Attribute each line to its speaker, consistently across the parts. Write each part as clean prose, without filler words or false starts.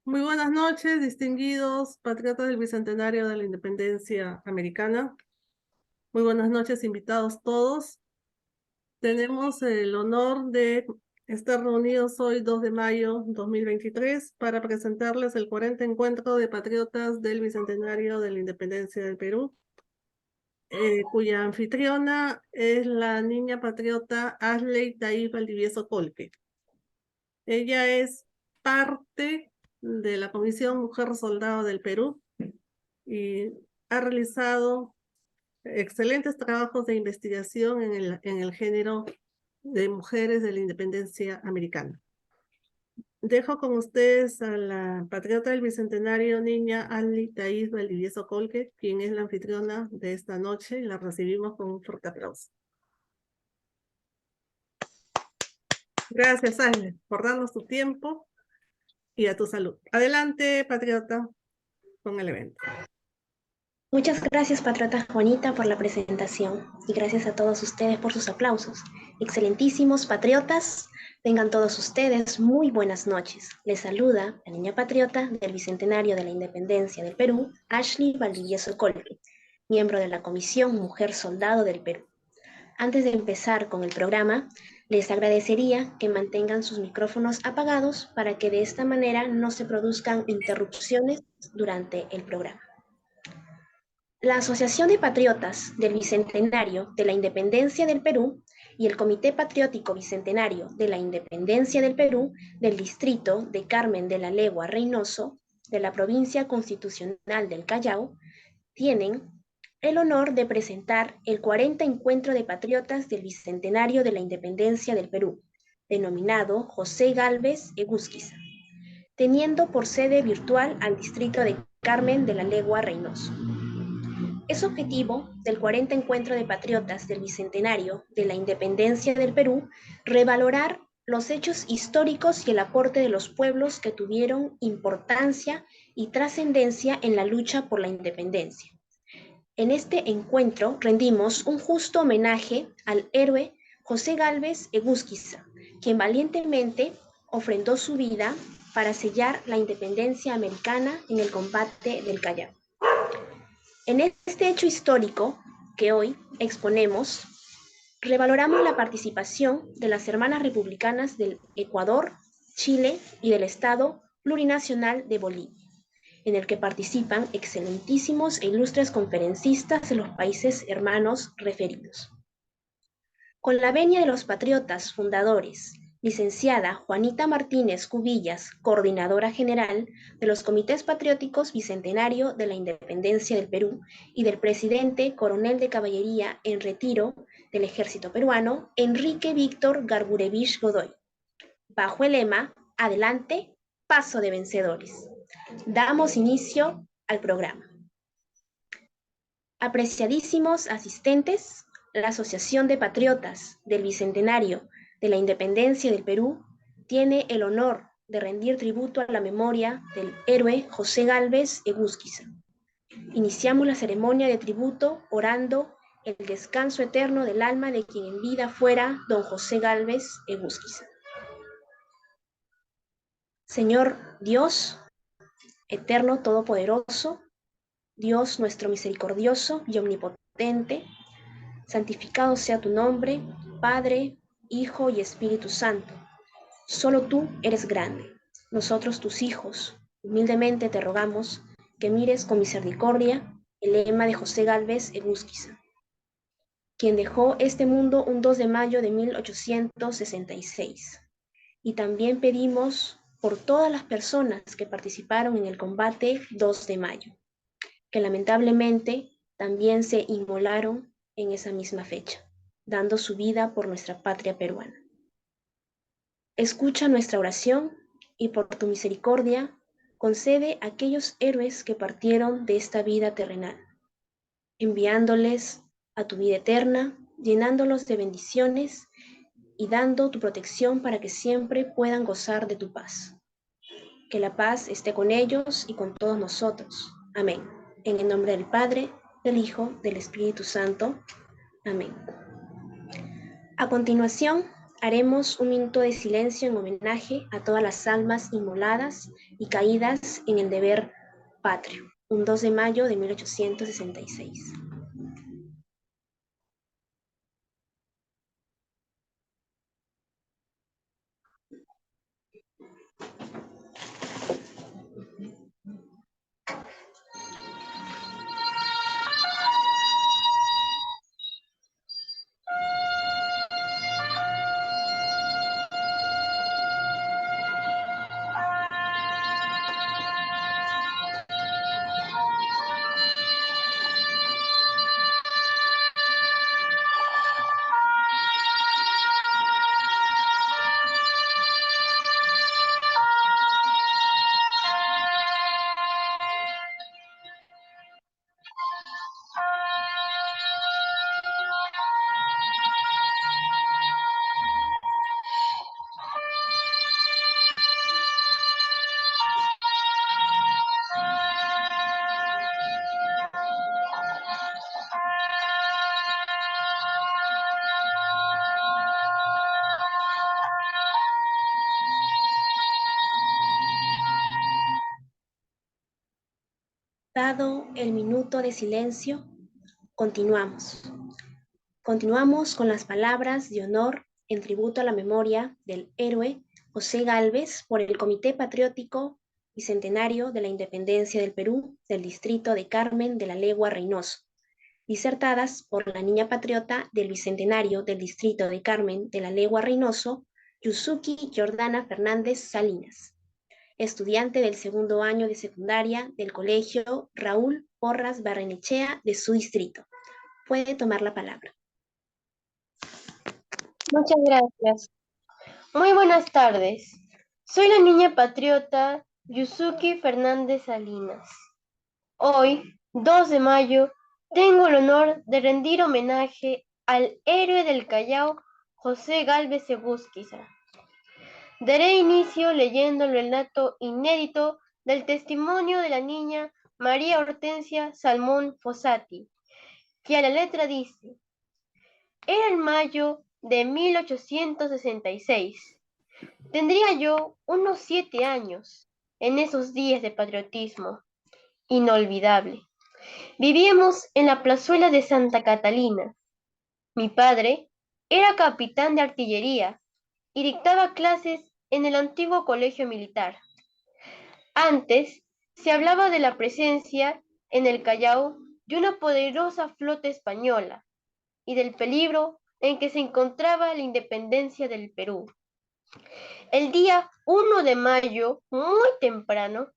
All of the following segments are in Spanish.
Speaker 1: Muy buenas noches, distinguidos patriotas del Bicentenario de la Independencia Americana. Muy buenas noches, invitados todos. Tenemos el honor de estar reunidos hoy, 2 de mayo 2023, para presentarles el 40 Encuentro de Patriotas del Bicentenario de la Independencia del Perú, cuya anfitriona es la niña patriota Ashley Taib Valdivieso Colque. Ella es parte de la Comisión Mujer Soldado del Perú y ha realizado excelentes trabajos de investigación en el género de mujeres de la independencia americana. Dejo con ustedes a la patriota del Bicentenario, niña Ashley Taib Valdivieso Colque, quien es la anfitriona de esta noche, y la recibimos con un fuerte aplauso. Gracias, Ashley, por darnos tu tiempo y a tu salud. Adelante, patriota, con el evento.
Speaker 2: Muchas gracias, patriota Juanita, por la presentación y gracias a todos ustedes por sus aplausos. Excelentísimos patriotas, tengan todos ustedes muy buenas noches. Les saluda la niña patriota del Bicentenario de la Independencia del Perú, Ashley Valdivieso Colque, miembro de la Comisión Mujer Soldado del Perú. Antes de empezar con el programa, les agradecería que mantengan sus micrófonos apagados para que de esta manera no se produzcan interrupciones durante el programa. La Asociación de Patriotas del Bicentenario de la Independencia del Perú y el Comité Patriótico Bicentenario de la Independencia del Perú del Distrito de Carmen de la Legua Reynoso de la Provincia Constitucional del Callao tienen el honor de presentar el 40 Encuentro de Patriotas del Bicentenario de la Independencia del Perú, denominado José Gálvez Egusquiza, teniendo por sede virtual al Distrito de Carmen de la Legua Reynoso. Es objetivo del 40 Encuentro de Patriotas del Bicentenario de la Independencia del Perú revalorar los hechos históricos y el aporte de los pueblos que tuvieron importancia y trascendencia en la lucha por la independencia. En este encuentro rendimos un justo homenaje al héroe José Gálvez Egusquiza, quien valientemente ofrendó su vida para sellar la independencia americana en el combate del Callao. En este hecho histórico que hoy exponemos, revaloramos la participación de las hermanas republicanas del Ecuador, Chile y del Estado Plurinacional de Bolivia, en el que participan excelentísimos e ilustres conferencistas de los países hermanos referidos. Con la venia de los patriotas fundadores, licenciada Juanita Martínez Cubillas, coordinadora general de los Comités Patrióticos Bicentenario de la Independencia del Perú, y del presidente coronel de caballería en retiro del Ejército Peruano, Enrique Víctor Garburevich Godoy, bajo el lema "Adelante, paso de vencedores". Damos inicio al programa. Apreciadísimos asistentes, la Asociación de Patriotas del Bicentenario de la Independencia del Perú tiene el honor de rendir tributo a la memoria del héroe José Gálvez Egusquiza. Iniciamos la ceremonia de tributo orando el descanso eterno del alma de quien en vida fuera don José Gálvez Egusquiza. Señor Dios, eterno todopoderoso, Dios nuestro misericordioso y omnipotente, santificado sea tu nombre, Padre, Hijo y Espíritu Santo. Solo tú eres grande. Nosotros, tus hijos, humildemente te rogamos que mires con misericordia el lema de José Gálvez Egusquiza, quien dejó este mundo un 2 de mayo de 1866. Y también pedimos por todas las personas que participaron en el combate 2 de mayo, que lamentablemente también se inmolaron en esa misma fecha, dando su vida por nuestra patria peruana. Escucha nuestra oración y por tu misericordia concede a aquellos héroes que partieron de esta vida terrenal, enviándoles a tu vida eterna, llenándolos de bendiciones y dando tu protección para que siempre puedan gozar de tu paz. Que la paz esté con ellos y con todos nosotros. Amén. En el nombre del Padre, del Hijo, del Espíritu Santo. Amén. A continuación, Haremos un minuto de silencio en homenaje a todas las almas inmoladas y caídas en el deber patrio, un 2 de mayo de 1866. Dado el minuto de silencio, continuamos. Continuamos con las palabras de honor en tributo a la memoria del héroe José Gálvez por el Comité Patriótico Bicentenario de la Independencia del Perú del Distrito de Carmen de la Legua Reynoso, disertadas por la niña patriota del Bicentenario del Distrito de Carmen de la Legua Reynoso, Yusuki Jordana Fernández Salinas, estudiante del segundo año de secundaria del Colegio Raúl Porras Barrenechea de su distrito. Puede tomar la palabra.
Speaker 3: Muchas gracias. Muy buenas tardes. Soy la niña patriota Yusuki Fernández Salinas. Hoy, 2 de mayo, tengo el honor de rendir homenaje al héroe del Callao, José Gálvez Egusquiza. Daré inicio leyendo el relato inédito del testimonio de la niña María Hortensia Salmón Fossati, que a la letra dice: era en mayo de 1866. Tendría yo unos 7 años en esos días de patriotismo inolvidable. Vivíamos en la plazuela de Santa Catalina. Mi padre era capitán de artillería y dictaba clases en el antiguo colegio militar. Antes se hablaba de la presencia en el Callao de una poderosa flota española y del peligro en que se encontraba la independencia del Perú. El día 1 de mayo, muy temprano,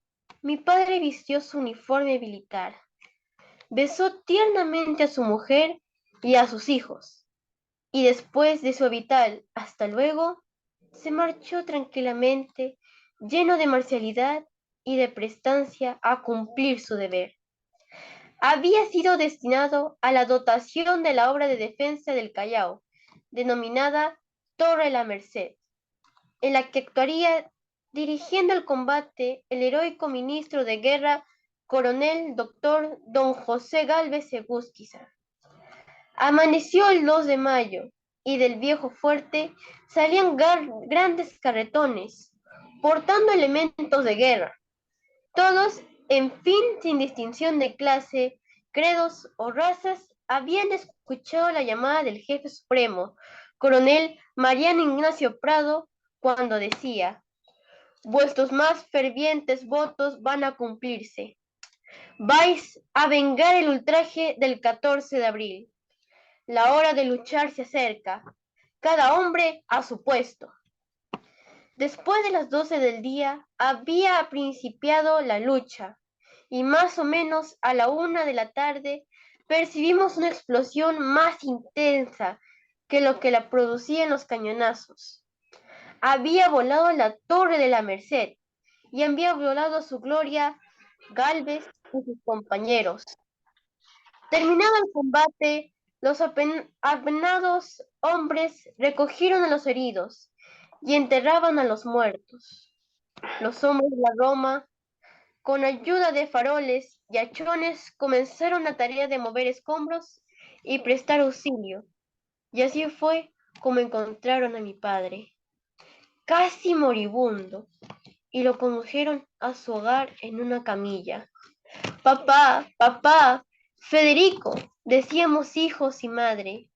Speaker 3: mi padre vistió su uniforme militar, besó tiernamente a su mujer y a sus hijos, y después de su habitual "hasta luego", se marchó tranquilamente, lleno de marcialidad y de prestancia a cumplir su deber. Había sido destinado a la dotación de la obra de defensa del Callao, denominada Torre la Merced, en la que actuaría dirigiendo el combate el heroico ministro de guerra, coronel doctor don José Gálvez Egusquiza. Amaneció el 2 de mayo y del viejo fuerte salían grandes carretones, portando elementos de guerra, todos, en fin, sin distinción de clase, credos o razas, habían escuchado la llamada del jefe supremo, coronel Mariano Ignacio Prado, cuando decía: vuestros más fervientes votos van a cumplirse. Vais a vengar el ultraje del 14 de abril. La hora de luchar se acerca. Cada hombre a su puesto. Después de las 12 del día había principiado la lucha, y más o menos a la 1 de la tarde percibimos una explosión más intensa que lo que la producían los cañonazos. Había volado la Torre de la Merced y había volado a su gloria Gálvez y sus compañeros. Terminado el combate, los apenados hombres recogieron a los heridos y enterraban a los muertos. Los hombres de la Roma, con ayuda de faroles y hachones, comenzaron la tarea de mover escombros y prestar auxilio. Y así fue como encontraron a mi padre, casi moribundo, y lo condujeron a su hogar en una camilla. Papá, papá, Federico, decíamos hijos y madre,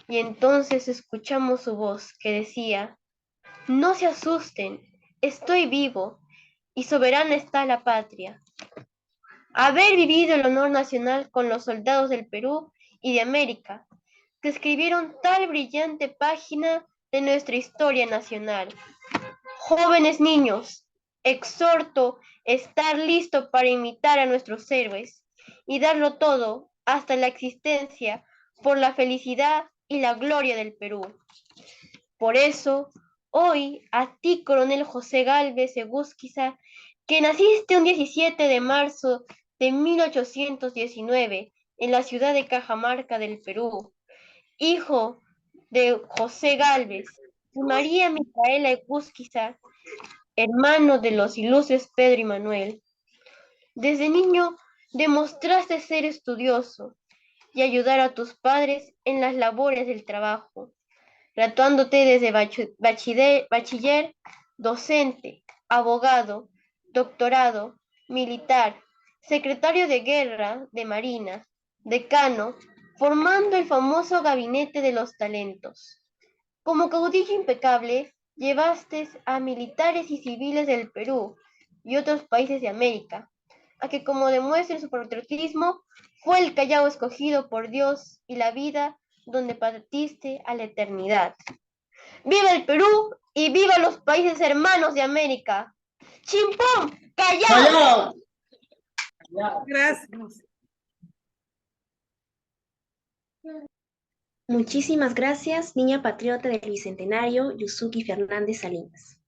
Speaker 3: y entonces escuchamos su voz que decía, no se asusten, estoy vivo, y soberana está la patria. Haber vivido el honor nacional con los soldados del Perú y de América, que escribieron tal brillante página de nuestra historia nacional. Jóvenes niños, exhorto estar listo para imitar a nuestros héroes y darlo todo hasta la existencia por la felicidad y la gloria del Perú. Por eso, hoy a ti, coronel José Gálvez Egusquiza, que naciste un 17 de marzo de 1819 en la ciudad de Cajamarca del Perú, hijo de José Gálvez y María Micaela Egusquiza, hermano de los ilustres Pedro y Manuel. Desde niño demostraste ser estudioso y ayudar a tus padres en las labores del trabajo, graduándote desde bachiller, docente, abogado, doctorado, militar, secretario de guerra de Marina, decano, formando el famoso Gabinete de los Talentos. Como caudillo impecable, llevaste a militares y civiles del Perú y otros países de América, a que como demuestren su patriotismo, fue el Callao escogido por Dios y la vida donde partiste a la eternidad. ¡Viva el Perú y viva los países hermanos de América! ¡Chimpón! ¡Callao!
Speaker 1: Gracias.
Speaker 2: Muchísimas gracias, niña patriota del Bicentenario, Yusuki Fernández Salinas.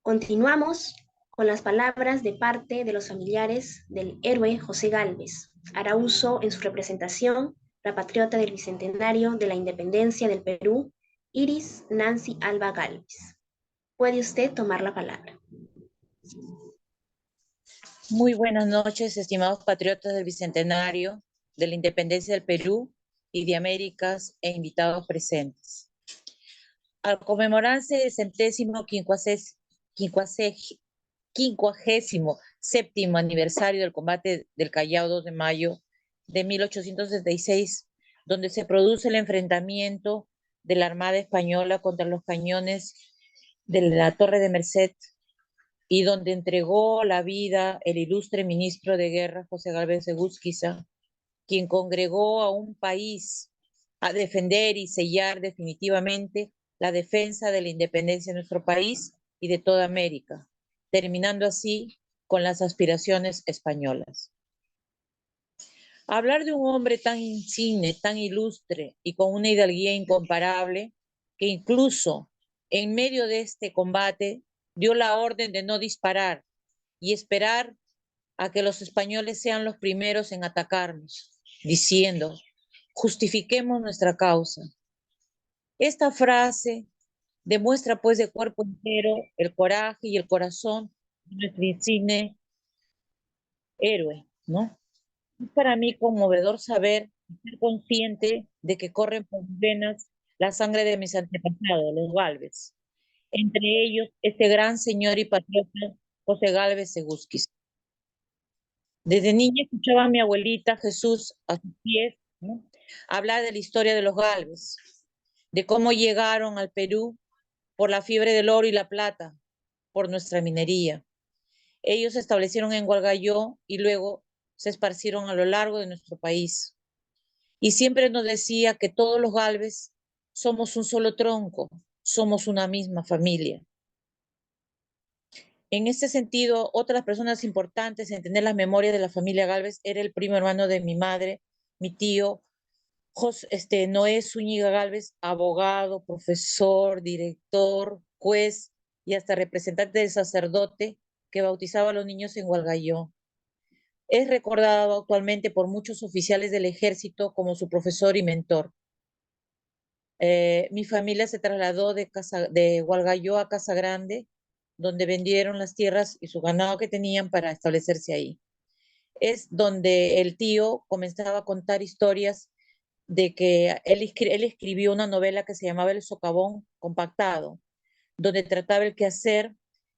Speaker 2: Continuamos con las palabras de parte de los familiares del héroe José Gálvez. Hará uso en su representación la patriota del Bicentenario de la Independencia del Perú, Iris Nancy Alba Gálvez. Puede usted tomar la palabra.
Speaker 4: Muy buenas noches, estimados patriotas del Bicentenario, de la Independencia del Perú y de Américas e invitados presentes. Al conmemorarse el 57º aniversario del combate del Callao 2 de mayo de 1866, donde se produce el enfrentamiento de la Armada Española contra los cañones de la Torre de Merced, y donde entregó la vida el ilustre ministro de Guerra José Gálvez Egusquiza, quien congregó a un país a defender y sellar definitivamente la defensa de la independencia de nuestro país y de toda América, terminando así con las aspiraciones españolas. Hablar de un hombre tan insigne, tan ilustre y con una hidalguía incomparable, que incluso en medio de este combate dio la orden de no disparar y esperar a que los españoles sean los primeros en atacarnos, diciendo, justifiquemos nuestra causa. Esta frase demuestra pues de cuerpo entero el coraje y el corazón de nuestro insigne héroe, ¿no? Es para mí conmovedor saber y ser consciente de que corren por mis venas la sangre de mis antepasados, los Gálvez. Entre ellos, este gran señor y patriota José Gálvez Egusquiza. Desde niña escuchaba a mi abuelita Jesús a sus pies, ¿no?, hablar de la historia de los Gálvez, de cómo llegaron al Perú por la fiebre del oro y la plata, por nuestra minería. Ellos se establecieron en Hualgayoc y luego se esparcieron a lo largo de nuestro país. Y siempre nos decía que todos los Gálvez somos un solo tronco, somos una misma familia. En este sentido, otras personas importantes en tener las memorias de la familia Gálvez era el primo hermano de mi madre, mi tío, Noé Zúñiga Gálvez, abogado, profesor, director, juez y hasta representante del sacerdote que bautizaba a los niños en Hualgayoc. Es recordado actualmente por muchos oficiales del ejército como su profesor y mentor. Mi familia se trasladó de Hualgayoc a Casa Grande, donde vendieron las tierras y su ganado que tenían para establecerse ahí. Es donde el tío comenzaba a contar historias de que él escribió una novela que se llamaba El Socavón Compactado, donde trataba el quehacer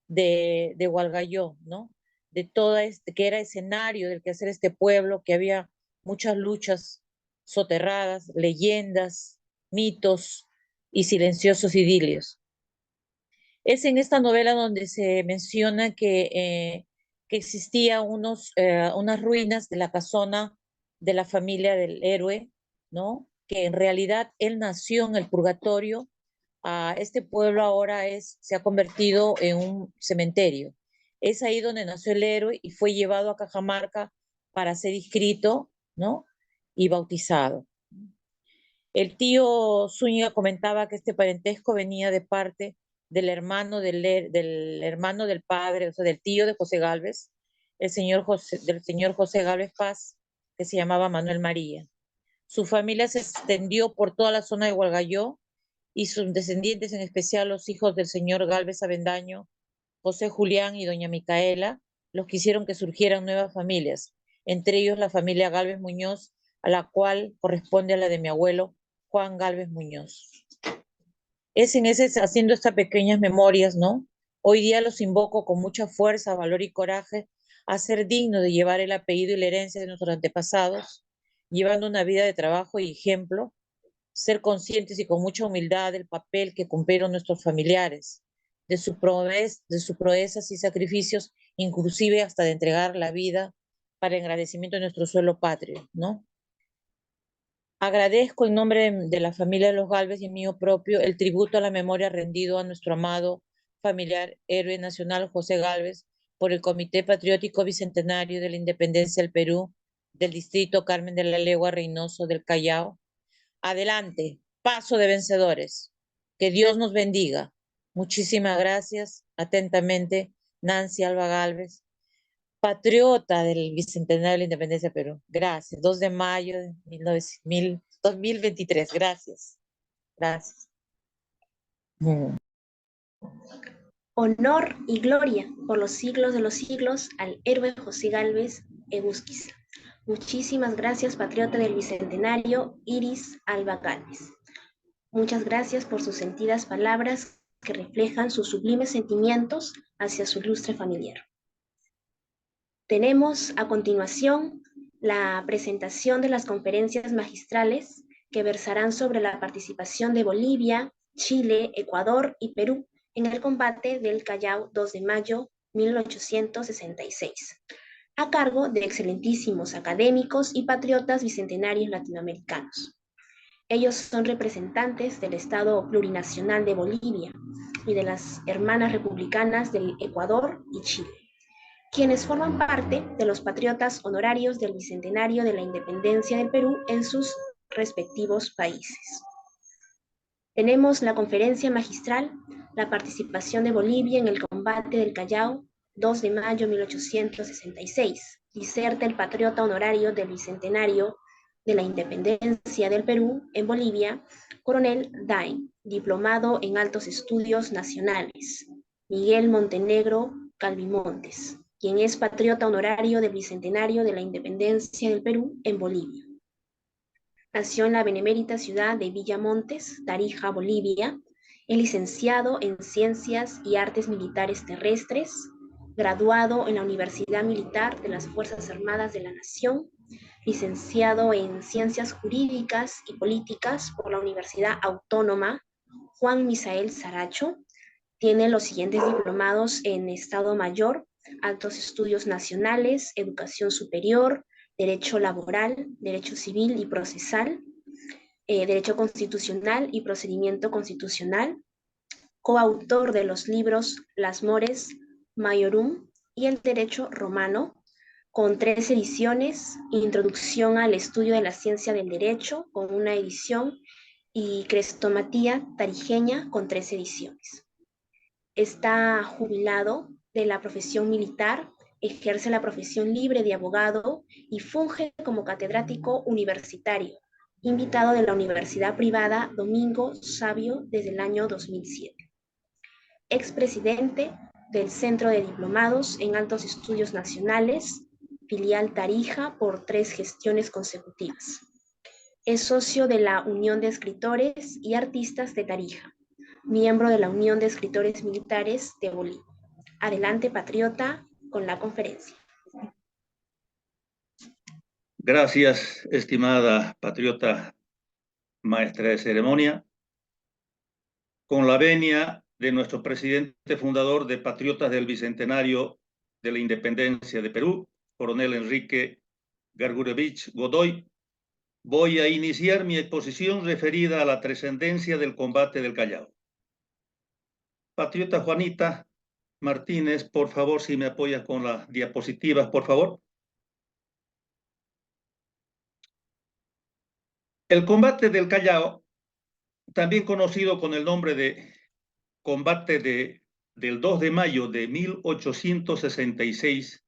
Speaker 4: de Hualgayoc, ¿no? De toda que era escenario del quehacer de este pueblo, que había muchas luchas soterradas, leyendas, mitos y silenciosos idilios. Es en esta novela donde se menciona que existían unas ruinas de la casona de la familia del héroe, ¿no? Que en realidad él nació en el purgatorio. Este pueblo ahora se ha convertido en un cementerio. Es ahí donde nació el héroe y fue llevado a Cajamarca para ser inscrito, ¿no? Y bautizado. El tío Zúñiga comentaba que este parentesco venía de parte del hermano del hermano del padre, o sea, del tío de José Gálvez, del señor José Gálvez Paz, que se llamaba Manuel María. Su familia se extendió por toda la zona de Hualgayoc y sus descendientes, en especial los hijos del señor Gálvez Avendaño, José Julián y doña Micaela, los que hicieron que surgieran nuevas familias, entre ellos la familia Gálvez Muñoz, a la cual corresponde a la de mi abuelo Juan Gálvez Muñoz. Es en ese, haciendo estas pequeñas memorias, ¿no? Hoy día los invoco con mucha fuerza, valor y coraje a ser digno de llevar el apellido y la herencia de nuestros antepasados, llevando una vida de trabajo y ejemplo, ser conscientes y con mucha humildad del papel que cumplieron nuestros familiares, de sus proezas y sacrificios, inclusive hasta de entregar la vida para el agradecimiento de nuestro suelo patrio, ¿no? Agradezco en nombre de la familia de los Gálvez y mío propio el tributo a la memoria rendido a nuestro amado familiar héroe nacional José Gálvez por el Comité Patriótico Bicentenario de la Independencia del Perú del Distrito Carmen de la Legua Reynoso del Callao. Adelante, paso de vencedores. Que Dios nos bendiga. Muchísimas gracias. Atentamente, Nancy Alba Gálvez, patriota del Bicentenario de la Independencia de Perú. Gracias. 2 de mayo de 2023. Gracias. Gracias.
Speaker 2: Honor y gloria por los siglos de los siglos al héroe José Gálvez Egusquiza. Muchísimas gracias, patriota del Bicentenario, Iris Alba Gálvez. Muchas gracias por sus sentidas palabras que reflejan sus sublimes sentimientos hacia su ilustre familiar. Tenemos a continuación la presentación de las conferencias magistrales que versarán sobre la participación de Bolivia, Chile, Ecuador y Perú en el combate del Callao 2 de mayo 1866, a cargo de excelentísimos académicos y patriotas bicentenarios latinoamericanos. Ellos son representantes del Estado Plurinacional de Bolivia y de las hermanas republicanas del Ecuador y Chile, quienes forman parte de los patriotas honorarios del Bicentenario de la Independencia del Perú en sus respectivos países. Tenemos la conferencia magistral, la participación de Bolivia en el combate del Callao, 2 de mayo de 1866. Diserta el patriota honorario del Bicentenario de la Independencia del Perú en Bolivia, Coronel Dain, diplomado en Altos Estudios Nacionales, Miguel Montenegro Calvimontes, quien es patriota honorario del Bicentenario de la Independencia del Perú en Bolivia. Nació en la benemérita ciudad de Villamontes, Tarija, Bolivia. Es licenciado en Ciencias y Artes Militares Terrestres, graduado en la Universidad Militar de las Fuerzas Armadas de la Nación, licenciado en Ciencias Jurídicas y Políticas por la Universidad Autónoma Juan Misael Saracho. Tiene los siguientes diplomados en Estado Mayor, Altos Estudios Nacionales, Educación Superior, Derecho Laboral, Derecho Civil y Procesal, Derecho Constitucional y Procedimiento Constitucional, coautor de los libros Las Mores Maiorum y el Derecho Romano, con 3 ediciones, Introducción al Estudio de la Ciencia del Derecho, con 1 edición, y Crestomatía Tarijeña, con 3 ediciones. Está jubilado de la profesión militar, ejerce la profesión libre de abogado y funge como catedrático universitario, invitado de la Universidad Privada Domingo Savio desde el año 2007. Expresidente del Centro de Diplomados en Altos Estudios Nacionales, filial Tarija, por 3 gestiones consecutivas. Es socio de la Unión de Escritores y Artistas de Tarija, miembro de la Unión de Escritores Militares de Bolivia. Adelante, patriota, con la conferencia.
Speaker 5: Gracias, estimada patriota maestra de ceremonia. Con la venia de nuestro presidente fundador de Patriotas del Bicentenario de la Independencia de Perú, coronel Enrique Gargurevich Godoy, voy a iniciar mi exposición referida a la trascendencia del combate del Callao. Patriota Juanita Martínez, por favor, si me apoyas con las diapositivas, por favor. El combate del Callao, también conocido con el nombre de combate del 2 de mayo de 1866,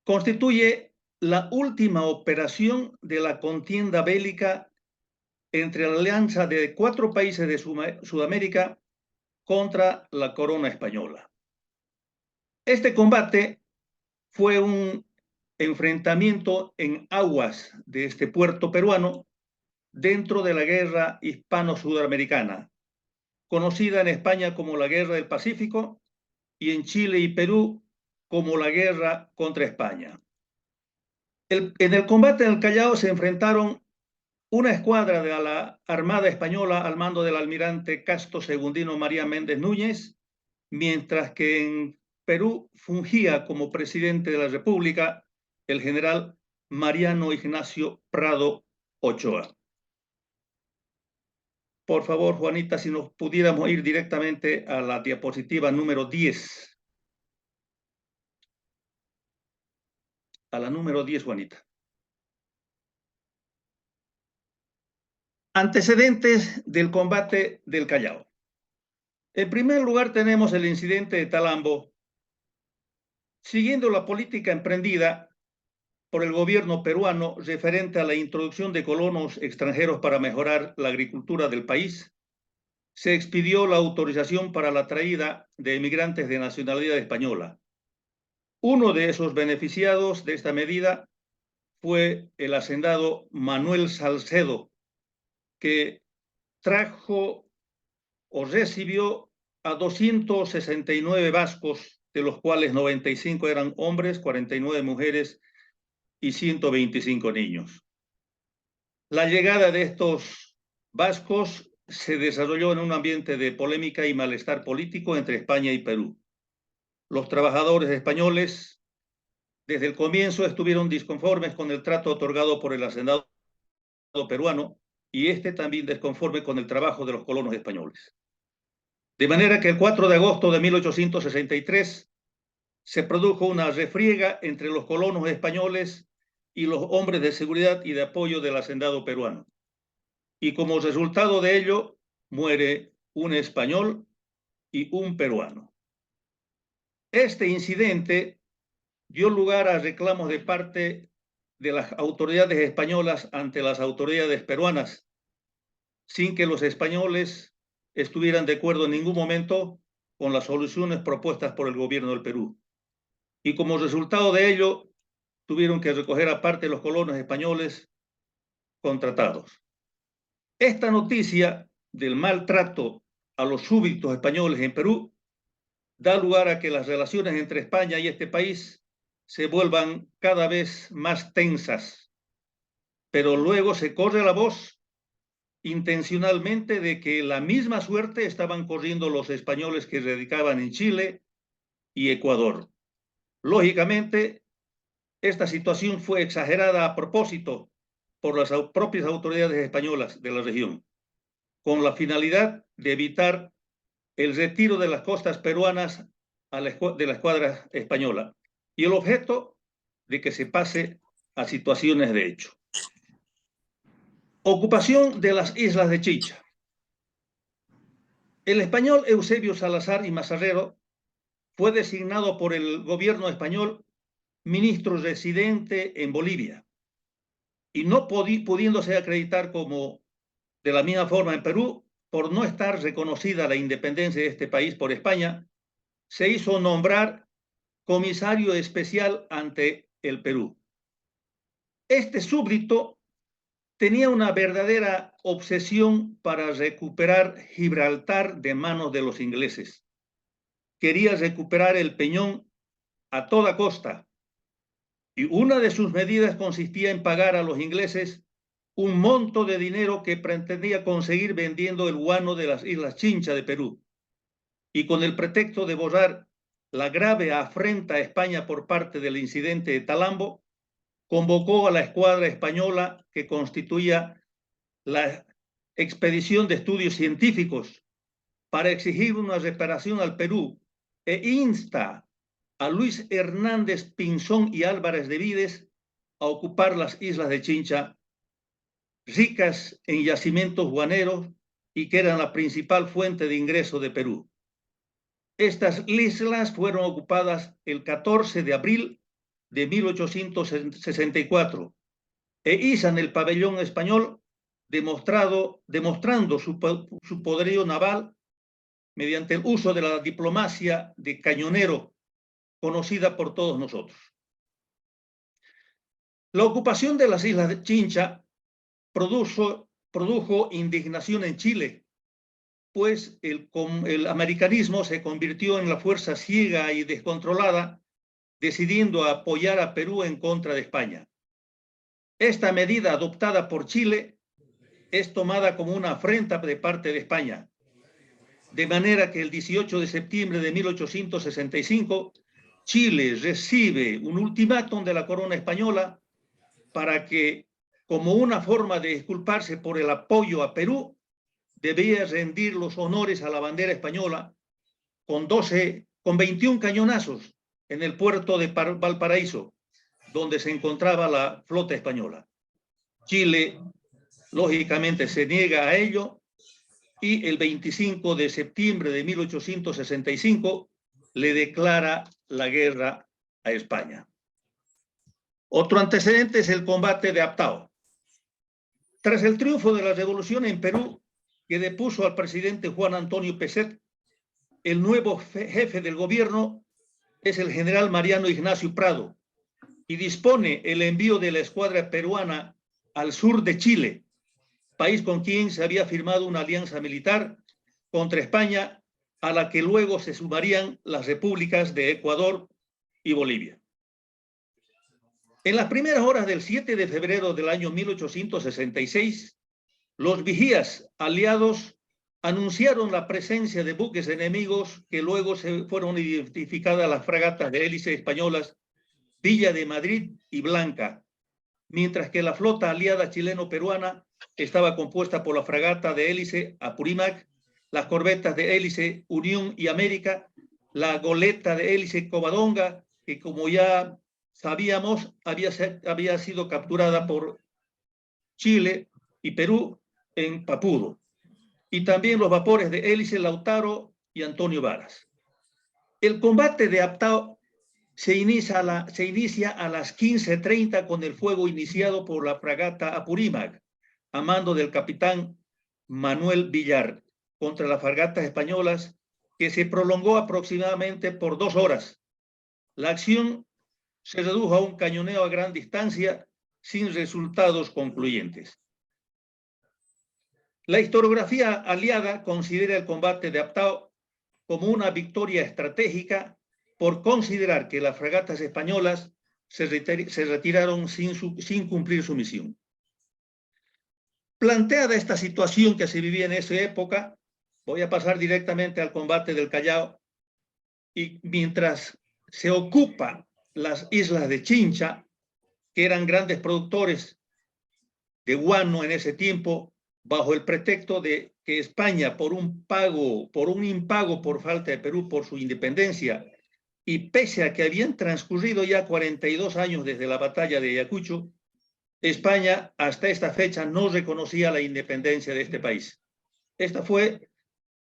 Speaker 5: constituye la última operación de la contienda bélica entre la alianza de 4 países de Sudamérica contra la corona española. Este combate fue un enfrentamiento en aguas de este puerto peruano dentro de la guerra hispano-sudamericana, conocida en España como la Guerra del Pacífico y en Chile y Perú como la guerra contra España. En el combate del Callao se enfrentaron una escuadra de la Armada Española al mando del almirante Casto Segundino María Méndez Núñez, mientras que en Perú fungía como presidente de la República el general Mariano Ignacio Prado Ochoa. Por favor, Juanita, si nos pudiéramos ir directamente a la diapositiva número 10. A la número 10, Juanita. Antecedentes del combate del Callao. En primer lugar tenemos el incidente de Talambo. Siguiendo la política emprendida por el gobierno peruano referente a la introducción de colonos extranjeros para mejorar la agricultura del país, se expidió la autorización para la traída de emigrantes de nacionalidad española. Uno de esos beneficiados de esta medida fue el hacendado Manuel Salcedo, que trajo o recibió a 269 vascos, de los cuales 95 eran hombres, 49 mujeres y 125 niños. La llegada de estos vascos se desarrolló en un ambiente de polémica y malestar político entre España y Perú. Los trabajadores españoles desde el comienzo estuvieron disconformes con el trato otorgado por el hacendado peruano y este también desconforme con el trabajo de los colonos españoles. De manera que el 4 de agosto de 1863 se produjo una refriega entre los colonos españoles y los hombres de seguridad y de apoyo del hacendado peruano. Y como resultado de ello, muere un español y un peruano. Este incidente dio lugar a reclamos de parte de las autoridades españolas ante las autoridades peruanas, sin que los españoles estuvieran de acuerdo en ningún momento con las soluciones propuestas por el gobierno del Perú. Y como resultado de ello, tuvieron que recoger aparte los colonos españoles contratados. Esta noticia del maltrato a los súbditos españoles en Perú da lugar a que las relaciones entre España y este país se vuelvan cada vez más tensas. Pero luego se corre la voz intencionalmente de que la misma suerte estaban corriendo los españoles que radicaban en Chile y Ecuador. Lógicamente, esta situación fue exagerada a propósito por las propias autoridades españolas de la región, con la finalidad de evitar el retiro de las costas peruanas de la escuadra española y el objeto de que se pase a situaciones de hecho. Ocupación de las islas de Chicha. El español Eusebio Salazar y Mazarrero fue designado por el gobierno español ministro residente en Bolivia y no pudiéndose acreditar como de la misma forma en Perú, por no estar reconocida la independencia de este país por España, se hizo nombrar comisario especial ante el Perú. Este súbdito tenía una verdadera obsesión para recuperar Gibraltar de manos de los ingleses. Quería recuperar el Peñón a toda costa. Y una de sus medidas consistía en pagar a los ingleses un monto de dinero que pretendía conseguir vendiendo el guano de las Islas Chincha de Perú. Y con el pretexto de borrar la grave afrenta a España por parte del incidente de Talambo, convocó a la escuadra española que constituía la expedición de estudios científicos para exigir una reparación al Perú e insta a Luis Hernández Pinzón y Álvarez de Vides a ocupar las islas de Chincha, ricas en yacimientos guaneros y que eran la principal fuente de ingreso de Perú. Estas islas fueron ocupadas el 14 de abril de 1864 e izan el pabellón español demostrando su poderío naval mediante el uso de la diplomacia de cañonero conocida por todos nosotros. La ocupación de las islas de Chincha produjo indignación en Chile, pues el americanismo se convirtió en la fuerza ciega y descontrolada, decidiendo apoyar a Perú en contra de España. Esta medida adoptada por Chile es tomada como una afrenta de parte de España, de manera que el 18 de septiembre de 1865 Chile recibe un ultimátum de la corona española para que, como una forma de disculparse por el apoyo a Perú, debía rendir los honores a la bandera española con 21 cañonazos en el puerto de Valparaíso, donde se encontraba la flota española. Chile, lógicamente, se niega a ello y el 25 de septiembre de 1865 le declara la guerra a España. Otro antecedente es el combate de Aptao. Tras el triunfo de la revolución en Perú, que depuso al presidente Juan Antonio Pezet, el nuevo jefe del gobierno es el general Mariano Ignacio Prado y dispone el envío de la escuadra peruana al sur de Chile, país con quien se había firmado una alianza militar contra España, a la que luego se sumarían las repúblicas de Ecuador y Bolivia. En las primeras horas del 7 de febrero del año 1866, los vigías aliados anunciaron la presencia de buques enemigos que luego se fueron identificadas las fragatas de hélice españolas Villa de Madrid y Blanca, mientras que la flota aliada chileno-peruana estaba compuesta por la fragata de hélice Apurímac, las corbetas de hélice Unión y América, la goleta de hélice Covadonga, que como ya sabíamos había sido capturada por Chile y Perú en Papuro, y también los vapores de hélice Lautaro y Antonio Varas. El combate de Aptao se inicia a las 15:30 con el fuego iniciado por la fragata Apurímac, a mando del capitán Manuel Villar, contra las fragatas españolas, que se prolongó aproximadamente por 2 horas. La acción se redujo a un cañoneo a gran distancia sin resultados concluyentes. La historiografía aliada considera el combate de Aptao como una victoria estratégica por considerar que las fragatas españolas se retiraron sin cumplir su misión. Planteada esta situación que se vivía en esa época, voy a pasar directamente al combate del Callao, y mientras se ocupa las islas de Chincha, que eran grandes productores de guano en ese tiempo, bajo el pretexto de que España, por un impago por falta de Perú por su independencia, y pese a que habían transcurrido ya 42 años desde la batalla de Ayacucho, España hasta esta fecha no reconocía la independencia de este país. Esta fue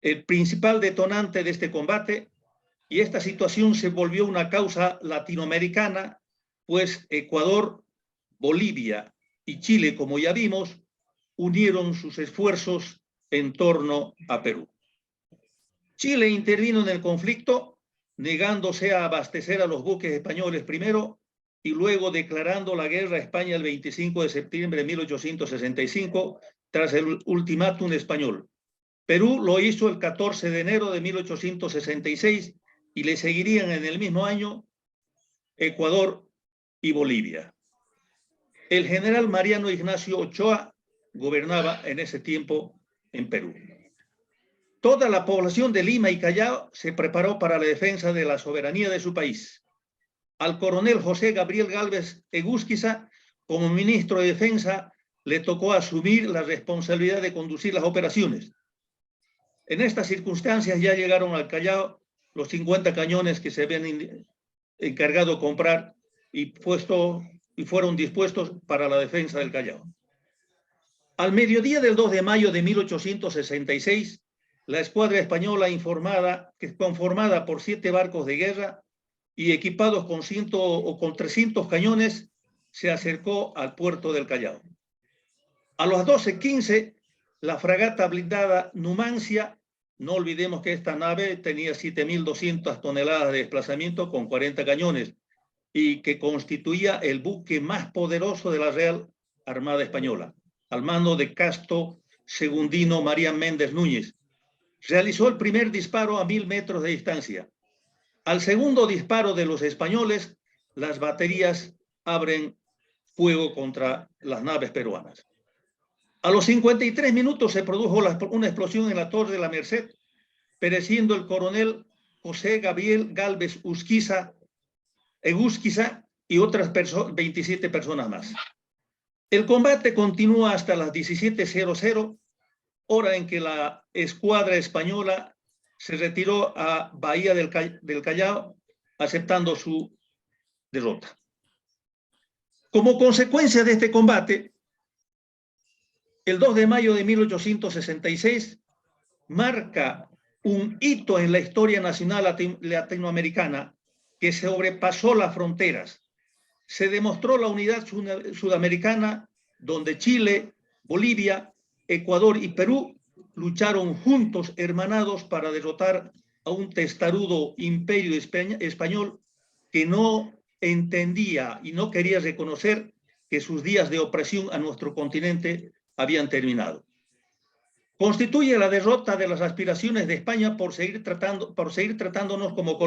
Speaker 5: el principal detonante de este combate, y esta situación se volvió una causa latinoamericana, pues Ecuador, Bolivia y Chile, como ya vimos, unieron sus esfuerzos en torno a Perú. Chile intervino en el conflicto, negándose a abastecer a los buques españoles primero y luego declarando la guerra a España el 25 de septiembre de 1865 tras el ultimátum español. Perú lo hizo el 14 de enero de 1866 y le seguirían en el mismo año Ecuador y Bolivia. El general Mariano Ignacio Ochoa gobernaba en ese tiempo en Perú. Toda la población de Lima y Callao se preparó para la defensa de la soberanía de su país. Al coronel José Gabriel Gálvez Egusquiza, como ministro de Defensa, le tocó asumir la responsabilidad de conducir las operaciones. En estas circunstancias ya llegaron al Callao los 50 cañones que se habían encargado de comprar y fueron dispuestos para la defensa del Callao. Al mediodía del 2 de mayo de 1866, la escuadra española conformada por 7 barcos de guerra y equipados con 300 cañones, se acercó al puerto del Callao. A las 12:15, la fragata blindada Numancia, no olvidemos que esta nave tenía 7.200 toneladas de desplazamiento con 40 cañones y que constituía el buque más poderoso de la Real Armada Española, al mando de Casto Segundino María Méndez Núñez, realizó el primer disparo a 1.000 metros de distancia. Al segundo disparo de los españoles, las baterías abren fuego contra las naves peruanas. A los 53 minutos se produjo una explosión en la Torre de la Merced, pereciendo el coronel José Gabriel Gálvez Egusquiza y otras 27 personas más. El combate continúa hasta las 17:00, hora en que la escuadra española se retiró a Bahía del Callao, aceptando su derrota. Como consecuencia de este combate, el 2 de mayo de 1866 marca un hito en la historia nacional latinoamericana que sobrepasó las fronteras. Se demostró la unidad sudamericana, donde Chile, Bolivia, Ecuador y Perú lucharon juntos, hermanados, para derrotar a un testarudo imperio español que no entendía y no quería reconocer que sus días de opresión a nuestro continente habían terminado. Constituye la derrota de las aspiraciones de España por seguir tratándonos como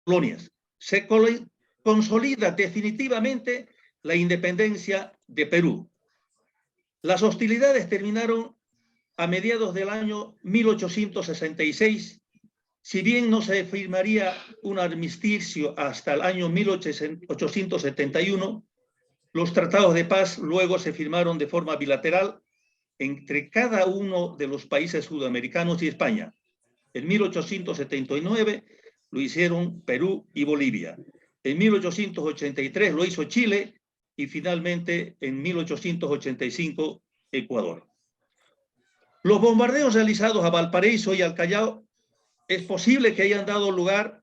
Speaker 5: colonias. Se consolida definitivamente la independencia de Perú. Las hostilidades terminaron a mediados del año 1866, si bien no se firmaría un armisticio hasta el año 1871, los tratados de paz luego se firmaron de forma bilateral entre cada uno de los países sudamericanos y España. En 1879 lo hicieron Perú y Bolivia. En 1883 lo hizo Chile y finalmente en 1885 Ecuador. Los bombardeos realizados a Valparaíso y al Callao es posible que hayan dado lugar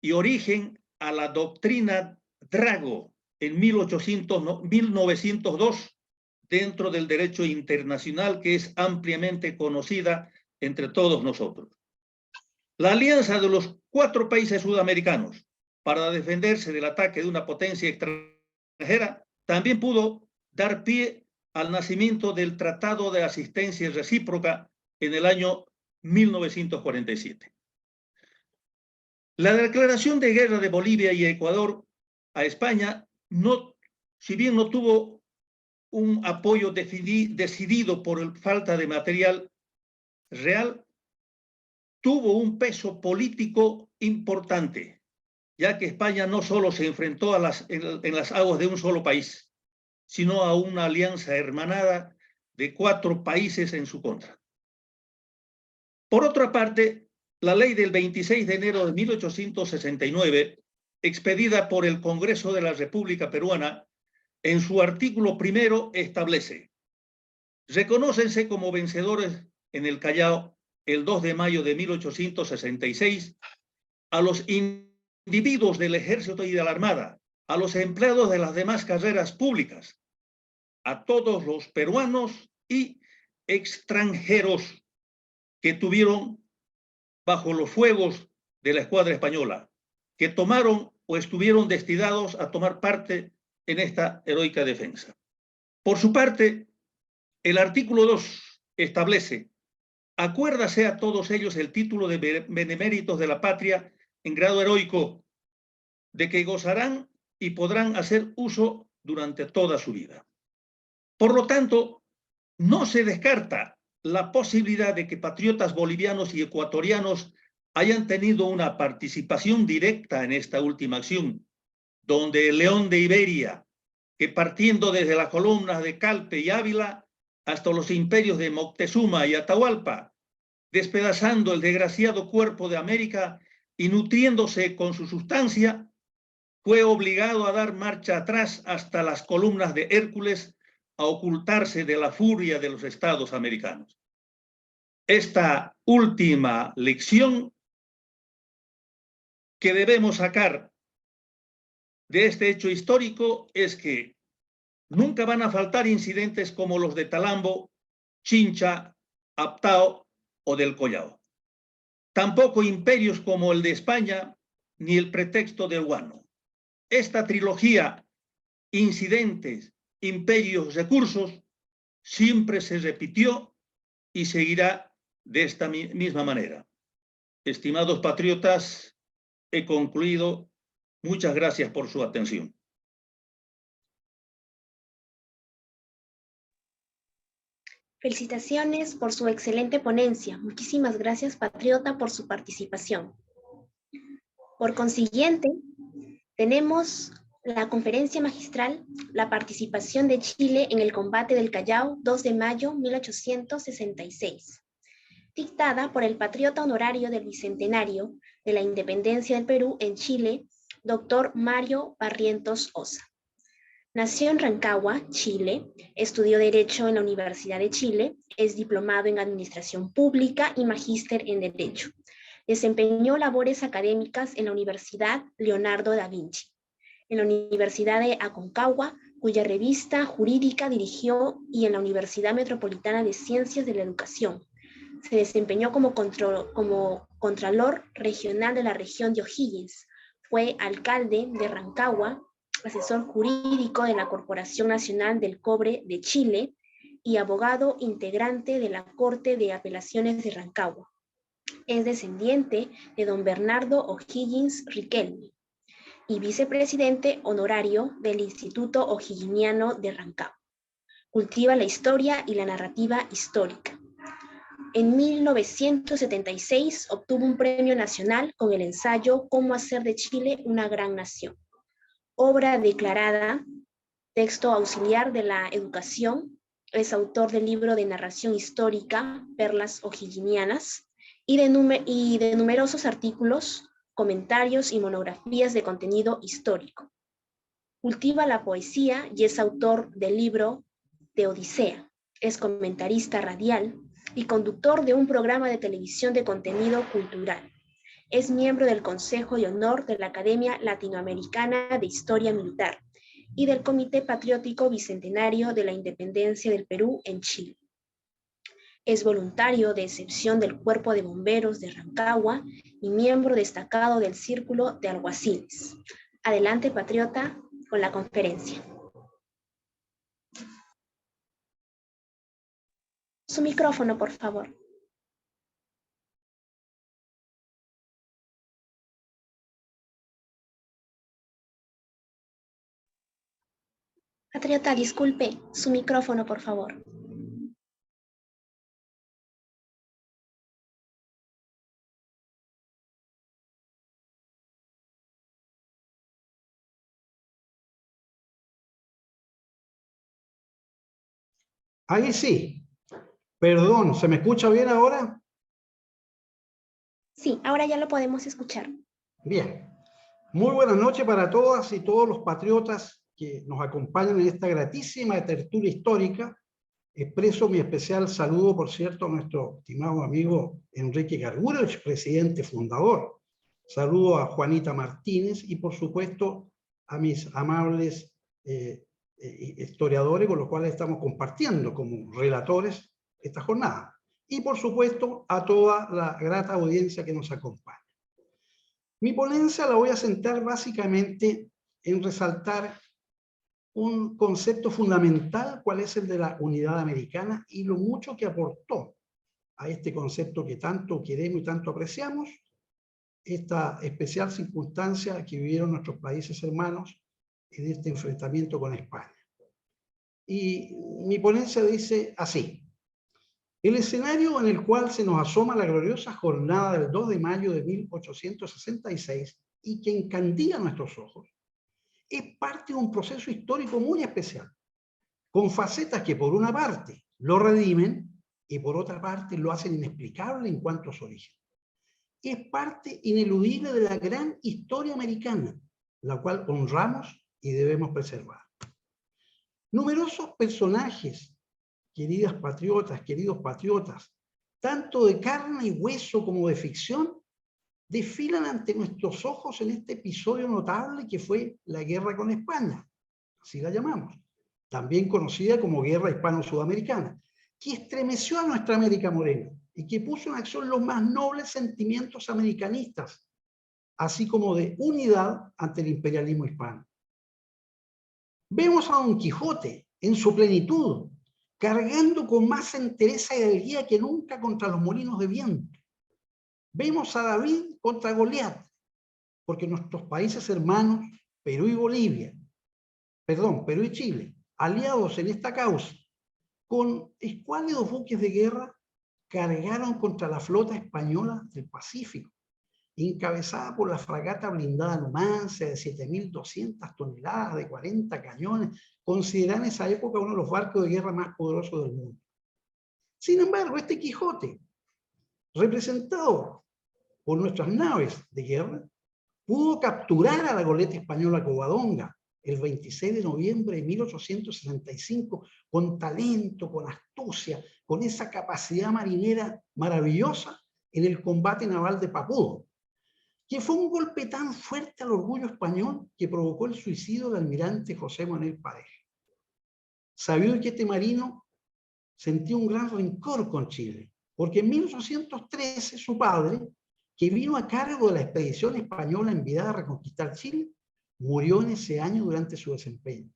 Speaker 5: y origen a la doctrina Drago en 1902 dentro del derecho internacional, que es ampliamente conocida entre todos nosotros. La alianza de los 4 países sudamericanos para defenderse del ataque de una potencia extranjera también pudo dar pie al nacimiento del Tratado de Asistencia Recíproca en el año 1947. La declaración de guerra de Bolivia y Ecuador a España, si bien no tuvo un apoyo decidido por falta de material real, tuvo un peso político importante, ya que España no solo se enfrentó en las aguas de un solo país, sino a una alianza hermanada de 4 países en su contra. Por otra parte, la ley del 26 de enero de 1869, expedida por el Congreso de la República Peruana, en su artículo 1 establece: reconócense como vencedores en el Callao el 2 de mayo de 1866 a los individuos del Ejército y de la Armada, a los empleados de las demás carreras públicas, a todos los peruanos y extranjeros que tuvieron bajo los fuegos de la escuadra española, que tomaron o estuvieron destinados a tomar parte en esta heroica defensa. Por su parte, el artículo 2 establece: acuérdase a todos ellos el título de beneméritos de la patria en grado heroico, de que gozarán y podrán hacer uso durante toda su vida. Por lo tanto, no se descarta la posibilidad de que patriotas bolivianos y ecuatorianos hayan tenido una participación directa en esta última acción, donde el León de Iberia, que partiendo desde las columnas de Calpe y Ávila hasta los imperios de Moctezuma y Atahualpa, despedazando el desgraciado cuerpo de América y nutriéndose con su sustancia, fue obligado a dar marcha atrás hasta las columnas de Hércules, a ocultarse de la furia de los estados americanos. Esta última lección que debemos sacar de este hecho histórico es que nunca van a faltar incidentes como los de Talambo, Chincha, Aptao o del Collao. Tampoco imperios como el de España ni el pretexto de Guano. Esta trilogía, incidentes, imperios, recursos, siempre se repitió y seguirá de esta misma manera. Estimados patriotas, he concluido. Muchas gracias por su atención.
Speaker 2: Felicitaciones por su excelente ponencia. Muchísimas gracias, patriota, por su participación. Por consiguiente, tenemos la conferencia magistral, la participación de Chile en el combate del Callao, 2 de mayo 1866, dictada por el patriota honorario del Bicentenario de la Independencia del Perú en Chile, Dr. Mario Barrientos Ossa. Nació en Rancagua, Chile, estudió Derecho en la Universidad de Chile, es diplomado en Administración Pública y magíster en Derecho. Desempeñó labores académicas en la Universidad Leonardo da Vinci, en la Universidad de Aconcagua, cuya revista jurídica dirigió, y en la Universidad Metropolitana de Ciencias de la Educación. Se desempeñó como Contralor Regional de la región de O'Higgins. Fue alcalde de Rancagua, asesor jurídico de la Corporación Nacional del Cobre de Chile y abogado integrante de la Corte de Apelaciones de Rancagua. Es descendiente de don Bernardo O'Higgins Riquelme y vicepresidente honorario del Instituto O'Higginiano de Rancagua. Cultiva la historia y la narrativa histórica. En 1976 obtuvo un premio nacional con el ensayo Cómo hacer de Chile una gran nación. Obra declarada, texto auxiliar de la educación, es autor del libro de narración histórica Perlas O'Higginianas y de numerosos artículos, comentarios y monografías de contenido histórico. Cultiva la poesía y es autor del libro de Odisea. Es comentarista radial y conductor de un programa de televisión de contenido cultural. Es miembro del Consejo de Honor de la Academia Latinoamericana de Historia Militar y del Comité Patriótico Bicentenario de la Independencia del Perú en Chile. Es voluntario de excepción del Cuerpo de Bomberos de Rancagua y miembro destacado del Círculo de Alguaciles. Adelante, patriota, con la conferencia. Su micrófono, por favor. Patriota, disculpe, su micrófono, por favor.
Speaker 6: Ahí sí. Perdón, ¿se me escucha bien ahora?
Speaker 2: Sí, ahora ya lo podemos escuchar.
Speaker 6: Bien. Muy buenas noches para todas y todos los patriotas que nos acompañan en esta gratísima tertulia histórica. Expreso mi especial saludo, por cierto, a nuestro estimado amigo Enrique Garguro, expresidente fundador. Saludo a Juanita Martínez y, por supuesto, a mis amables historiadores con los cuales estamos compartiendo como relatores esta jornada. Y, por supuesto, a toda la grata audiencia que nos acompaña. Mi ponencia la voy a centrar básicamente en resaltar un concepto fundamental, cuál es el de la unidad americana y lo mucho que aportó a este concepto que tanto queremos y tanto apreciamos, esta especial circunstancia que vivieron nuestros países hermanos en este enfrentamiento con España. Y mi ponencia dice así: el escenario en el cual se nos asoma la gloriosa jornada del 2 de mayo de 1866 y que encandila nuestros ojos, es parte de un proceso histórico muy especial, con facetas que por una parte lo redimen y por otra parte lo hacen inexplicable en cuanto a su origen. Es parte ineludible de la gran historia americana, la cual honramos y debemos preservar. Numerosos personajes, queridos patriotas, tanto de carne y hueso como de ficción, desfilan ante nuestros ojos en este episodio notable que fue la guerra con España, así la llamamos, también conocida como Guerra Hispano-Sudamericana, que estremeció a nuestra América morena y que puso en acción los más nobles sentimientos americanistas, así como de unidad ante el imperialismo hispano. Vemos a Don Quijote en su plenitud, cargando con más entereza y alegría que nunca contra los molinos de viento. Vemos a David contra Goliat, porque nuestros países hermanos, Perú y Chile, aliados en esta causa, con escuálidos buques de guerra, cargaron contra la flota española del Pacífico, encabezada por la fragata blindada Numancia de 7.200 toneladas, de 40 cañones, considerada en esa época uno de los barcos de guerra más poderosos del mundo. Sin embargo, este Quijote, representado por nuestras naves de guerra, pudo capturar a la goleta española Covadonga el 26 de noviembre de 1865 con talento, con astucia, con esa capacidad marinera maravillosa en el combate naval de Papudo, que fue un golpe tan fuerte al orgullo español que provocó el suicidio del almirante José Manuel Pareja. Sabido que este marino sentía un gran rencor con Chile, porque en 1813 su padre, que vino a cargo de la expedición española enviada a reconquistar Chile, murió en ese año durante su desempeño.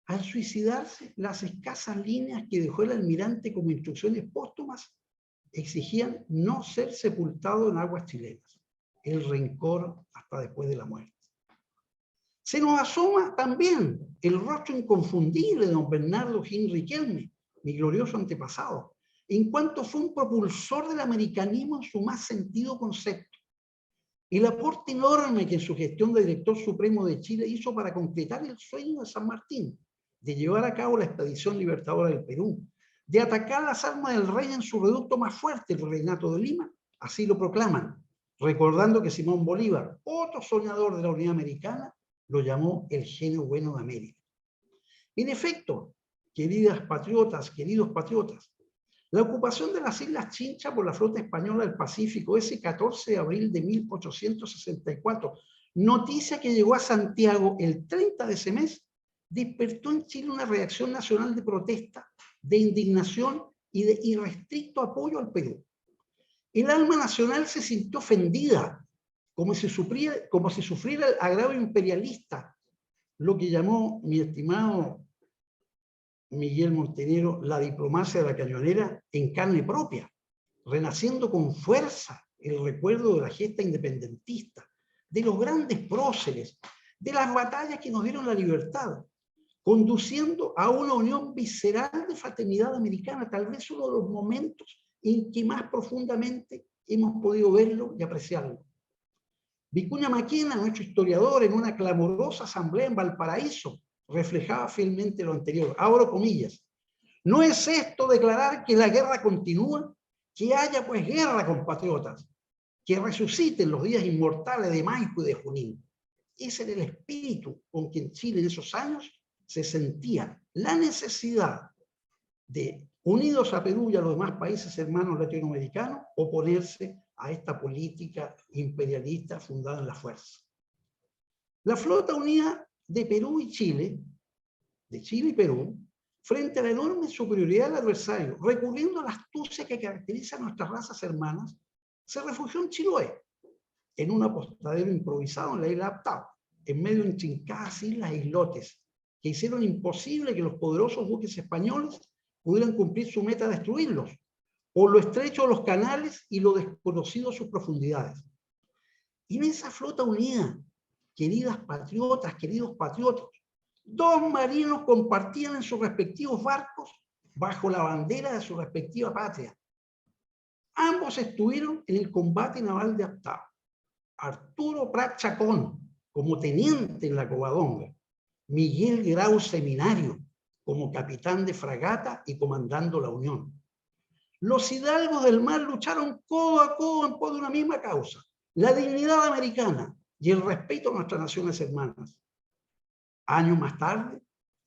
Speaker 6: Al suicidarse, las escasas líneas que dejó el almirante como instrucciones póstumas exigían no ser sepultado en aguas chilenas. El rencor hasta después de la muerte. Se nos asoma también el rostro inconfundible de don Bernardo O'Higgins Riquelme, mi glorioso antepasado, en cuanto fue un propulsor del americanismo en su más sentido concepto. El aporte enorme que en su gestión de director supremo de Chile hizo para concretar el sueño de San Martín, de llevar a cabo la expedición libertadora del Perú, de atacar las armas del rey en su reducto más fuerte, el Virreinato de Lima, así lo proclaman, recordando que Simón Bolívar, otro soñador de la unidad americana, lo llamó el genio bueno de América. En efecto, queridos patriotas, la ocupación de las Islas Chincha por la flota española del Pacífico ese 14 de abril de 1864, noticia que llegó a Santiago el 30 de ese mes, despertó en Chile una reacción nacional de protesta, de indignación y de irrestricto apoyo al Perú. El alma nacional se sintió ofendida, como si sufriera el agravio imperialista, lo que llamó mi estimado Miguel Montenegro la diplomacia de la cañonera en carne propia, renaciendo con fuerza el recuerdo de la gesta independentista, de los grandes próceres, de las batallas que nos dieron la libertad, conduciendo a una unión visceral de fraternidad americana, tal vez uno de los momentos en que más profundamente hemos podido verlo y apreciarlo. Vicuña Maquena, nuestro historiador, en una clamorosa asamblea en Valparaíso, reflejaba fielmente lo anterior. Abro comillas. ¿No es esto declarar que la guerra continúa? Que haya pues guerra, compatriotas. Que resuciten los días inmortales de Maipo y de Junín. Ese era el espíritu con que en Chile en esos años se sentía la necesidad de, unidos a Perú y a los demás países hermanos latinoamericanos, oponerse a esta política imperialista fundada en la fuerza. La flota unida de Perú y Chile, de Chile y Perú, frente a la enorme superioridad del adversario, recurriendo a la astucia que caracteriza a nuestras razas hermanas, se refugió en Chiloé, en un apostadero improvisado en la isla Aptao, en medio de intrincadas islas e islotes, que hicieron imposible que los poderosos buques españoles pudieran cumplir su meta de destruirlos, por lo estrecho de los canales y lo desconocido de sus profundidades. Y en esa flota unida, queridas patriotas, queridos patriotas, 2 marinos compartían en sus respectivos barcos bajo la bandera de su respectiva patria. Ambos estuvieron en el combate naval de Aptao. Arturo Prat Chacón, como teniente en la Covadonga, Miguel Grau Seminario, como capitán de fragata y comandando la Unión. Los hidalgos del mar lucharon codo a codo en pos de una misma causa, la dignidad americana y el respeto a nuestras naciones hermanas. Años más tarde,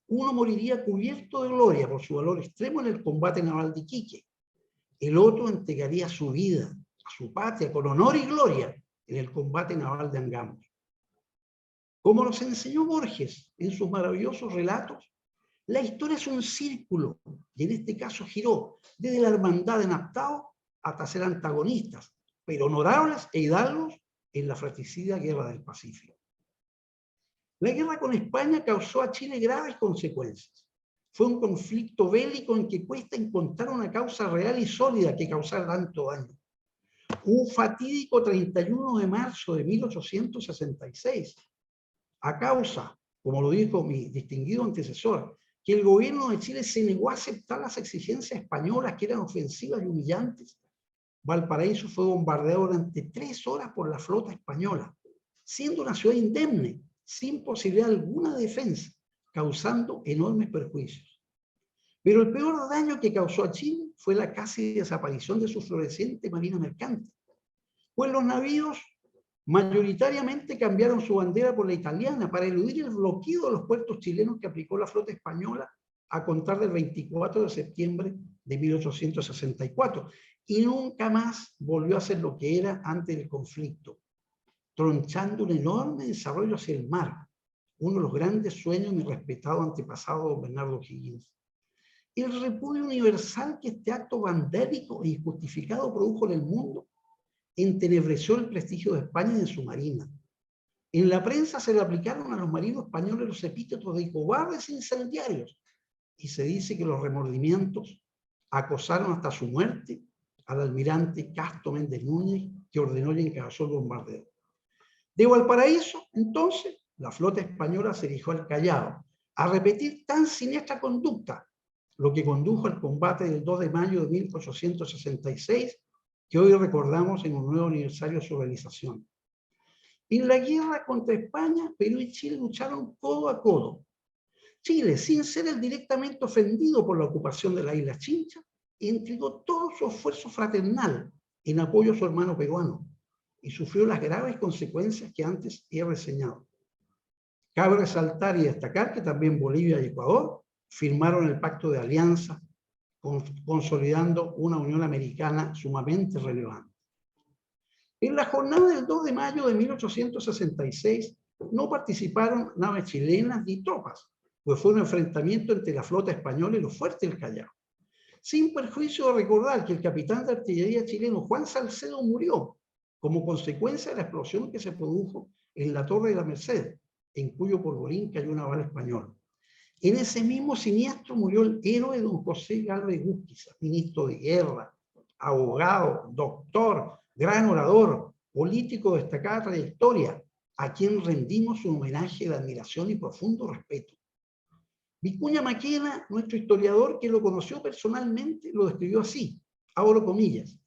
Speaker 6: uno moriría cubierto de gloria por su valor extremo en el combate naval de Iquique. El otro entregaría su vida a su patria con honor y gloria en el combate naval de Angamos. Como nos enseñó Borges en sus maravillosos relatos, la historia es un círculo, y en este caso giró desde la hermandad en Aptao hasta ser antagonistas, pero honorables e hidalgos en la fratricida Guerra del Pacífico. La guerra con España causó a Chile graves consecuencias. Fue un conflicto bélico en que cuesta encontrar una causa real y sólida que causara tanto daño. Un fatídico 31 de marzo de 1866, a causa, como lo dijo mi distinguido antecesor, que el gobierno de Chile se negó a aceptar las exigencias españolas que eran ofensivas y humillantes, Valparaíso fue bombardeado durante 3 horas por la flota española, siendo una ciudad indemne, sin posibilidad alguna de defensa, causando enormes perjuicios. Pero el peor daño que causó a Chile fue la casi desaparición de su floreciente marina mercante, pues los navíos mayoritariamente cambiaron su bandera por la italiana para eludir el bloqueo de los puertos chilenos que aplicó la flota española a contar del 24 de septiembre de 1864, y nunca más volvió a ser lo que era antes del conflicto, tronchando un enorme desarrollo hacia el mar, uno de los grandes sueños de mi respetado antepasado don Bernardo Higgins. El repudio universal que este acto vandélico e injustificado produjo en el mundo entenebreció el prestigio de España y de su marina. En la prensa se le aplicaron a los marinos españoles los epítetos de cobardes e incendiarios, y se dice que los remordimientos acosaron hasta su muerte al almirante Castro Méndez Núñez, que ordenó y encabezó el bombardeo. De Valparaíso, entonces, la flota española se dirigió al Callao, a repetir tan siniestra conducta, lo que condujo al combate del 2 de mayo de 1866, que hoy recordamos en un nuevo aniversario de su realización. En la guerra contra España, Perú y Chile lucharon codo a codo. Chile, sin ser el directamente ofendido por la ocupación de la isla Chincha, entregó todo su esfuerzo fraternal en apoyo a su hermano peruano y sufrió las graves consecuencias que antes he reseñado. Cabe resaltar y destacar que también Bolivia y Ecuador firmaron el Pacto de Alianza, consolidando una Unión Americana sumamente relevante. En la jornada del 2 de mayo de 1866 no participaron naves chilenas ni tropas, pues fue un enfrentamiento entre la flota española y los fuertes del Callao. Sin perjuicio de recordar que el capitán de artillería chileno Juan Salcedo murió como consecuencia de la explosión que se produjo en la Torre de la Merced, en cuyo polvorín cayó una bala española. En ese mismo siniestro murió el héroe don José Gálvez Gúzquiza, ministro de guerra, abogado, doctor, gran orador, político de destacada trayectoria, a quien rendimos un homenaje de admiración y profundo respeto. Vicuña Maquena, nuestro historiador que lo conoció personalmente, lo describió así, abro comillas: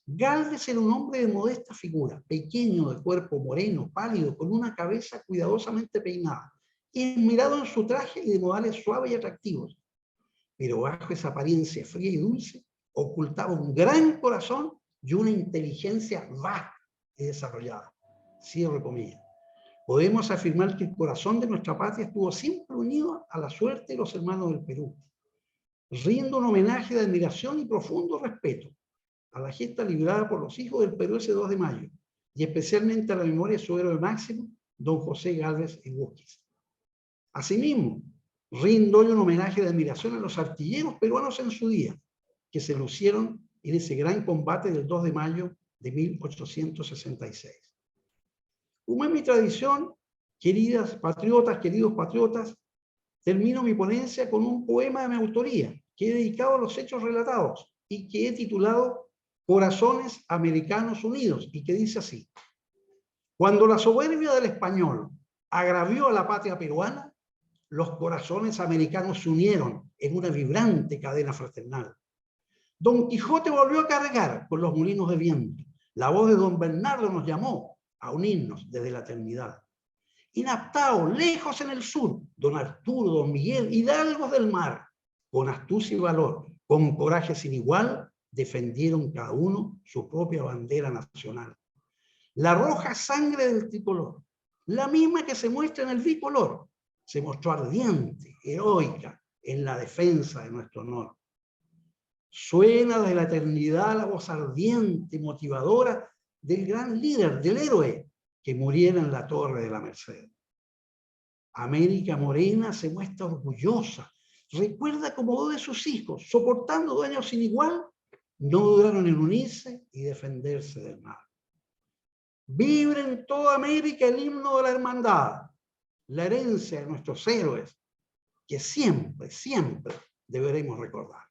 Speaker 6: Gálvez era un hombre de modesta figura, pequeño, de cuerpo moreno, pálido, con una cabeza cuidadosamente peinada, inmirado en su traje y de modales suaves y atractivos. Pero bajo esa apariencia fría y dulce, ocultaba un gran corazón y una inteligencia vasta y desarrollada. Cierro comillas. Podemos afirmar que el corazón de nuestra patria estuvo siempre unido a la suerte de los hermanos del Perú. Rindo un homenaje de admiración y profundo respeto a la gesta librada por los hijos del Perú ese 2 de mayo, y especialmente a la memoria de su héroe máximo, don José Gálvez Gúzquiza. Asimismo, rindo hoy un homenaje de admiración a los artilleros peruanos en su día, que se lucieron en ese gran combate del 2 de mayo de 1866. Como es mi tradición, queridas patriotas, queridos patriotas, termino mi ponencia con un poema de mi autoría, que he dedicado a los hechos relatados y que he titulado Corazones Americanos Unidos, y que dice así: cuando la soberbia del español agravió a la patria peruana, los corazones americanos se unieron en una vibrante cadena fraternal. Don Quijote volvió a cargar con los molinos de viento. La voz de don Bernardo nos llamó a unirnos desde la eternidad. Inaptao, lejos en el sur, don Arturo, don Miguel, hidalgos del mar, con astucia y valor, con coraje sin igual, defendieron cada uno su propia bandera nacional. La roja sangre del tricolor, la misma que se muestra en el bicolor, se mostró ardiente, heroica, en la defensa de nuestro honor. Suena desde la eternidad la voz ardiente, motivadora del gran líder, del héroe, que muriera en la Torre de la Merced. América Morena se muestra orgullosa, recuerda como dos de sus hijos, soportando daños sin igual, no dudaron en unirse y defenderse del mal. Vibra en toda América el himno de la hermandad, la herencia de nuestros héroes, que siempre, siempre deberemos recordar.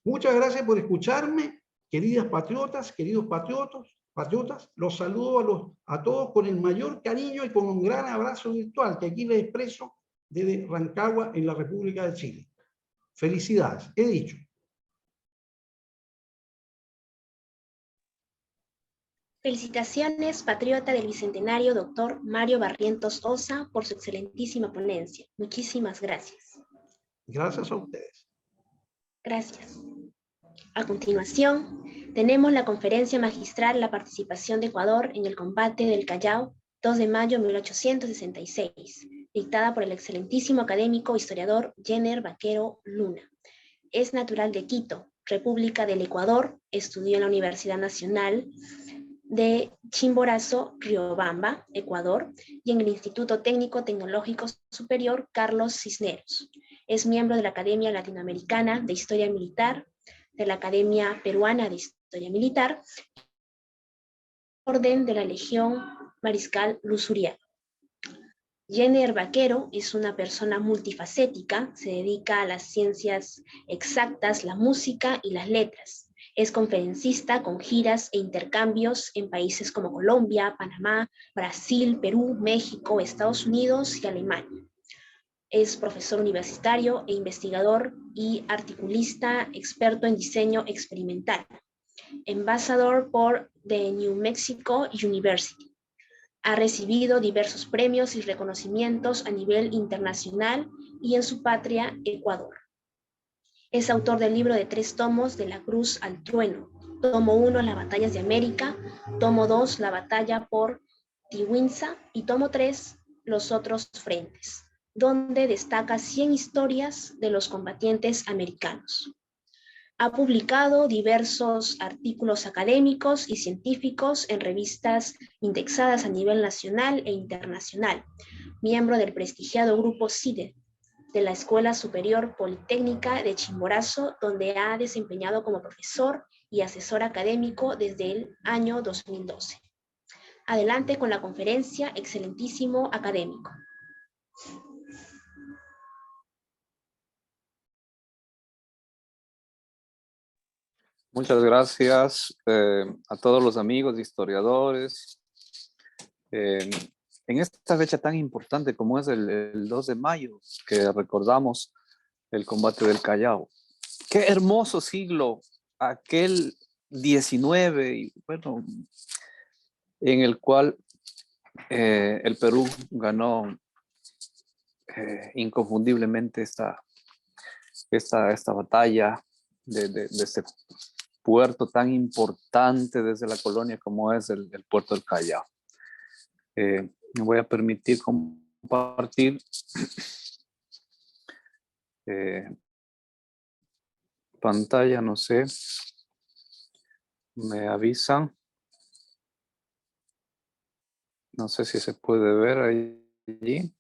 Speaker 6: Muchas gracias por escucharme, queridas patriotas, queridos patriotas. Los saludo a todos con el mayor cariño y con un gran abrazo virtual que aquí les expreso desde Rancagua, en la República de Chile. Felicidades, he dicho.
Speaker 2: Felicitaciones, patriota del Bicentenario, doctor Mario Barrientos Osa, por su excelentísima ponencia. Muchísimas gracias.
Speaker 6: Gracias a ustedes.
Speaker 2: Gracias. A continuación, tenemos la conferencia magistral La participación de Ecuador en el combate del Callao, 2 de mayo de 1866, dictada por el excelentísimo académico historiador Jenner Vaquero Luna. Es natural de Quito, República del Ecuador, estudió en la Universidad Nacional de Chimborazo, Riobamba, Ecuador, y en el Instituto Técnico Tecnológico Superior Carlos Cisneros. Es miembro de la Academia Latinoamericana de Historia Militar, de la Academia Peruana de Historia Militar, Orden de la Legión Mariscal Luzuriaga. Jenner Vaquero es una persona multifacética, se dedica a las ciencias exactas, la música y las letras. Es conferencista con giras e intercambios en países como Colombia, Panamá, Brasil, Perú, México, Estados Unidos y Alemania. Es profesor universitario e investigador y articulista experto en diseño experimental. Embajador por the New Mexico University. Ha recibido diversos premios y reconocimientos a nivel internacional y en su patria, Ecuador. Es autor del libro de 3 tomos, De la Cruz al Trueno. Tomo 1, Las Batallas de América. Tomo 2, La Batalla por Tiwinsa. Y tomo 3, Los Otros Frentes, donde destaca 100 historias de los combatientes americanos. Ha publicado diversos artículos académicos y científicos en revistas indexadas a nivel nacional e internacional. Miembro del prestigiado grupo CIDE, de la Escuela Superior Politécnica de Chimborazo, donde ha desempeñado como profesor y asesor académico desde el año 2012. Adelante con la conferencia, excelentísimo académico.
Speaker 7: Muchas gracias a todos los amigos historiadores. En esta fecha tan importante como es el 2 de mayo, que recordamos el combate del Callao. Qué hermoso siglo aquel 19, y bueno, en el cual el Perú ganó inconfundiblemente esta batalla de este puerto tan importante desde la colonia como es el puerto del Callao. Me voy a permitir compartir pantalla, no sé, me avisan. No sé si se puede ver allí.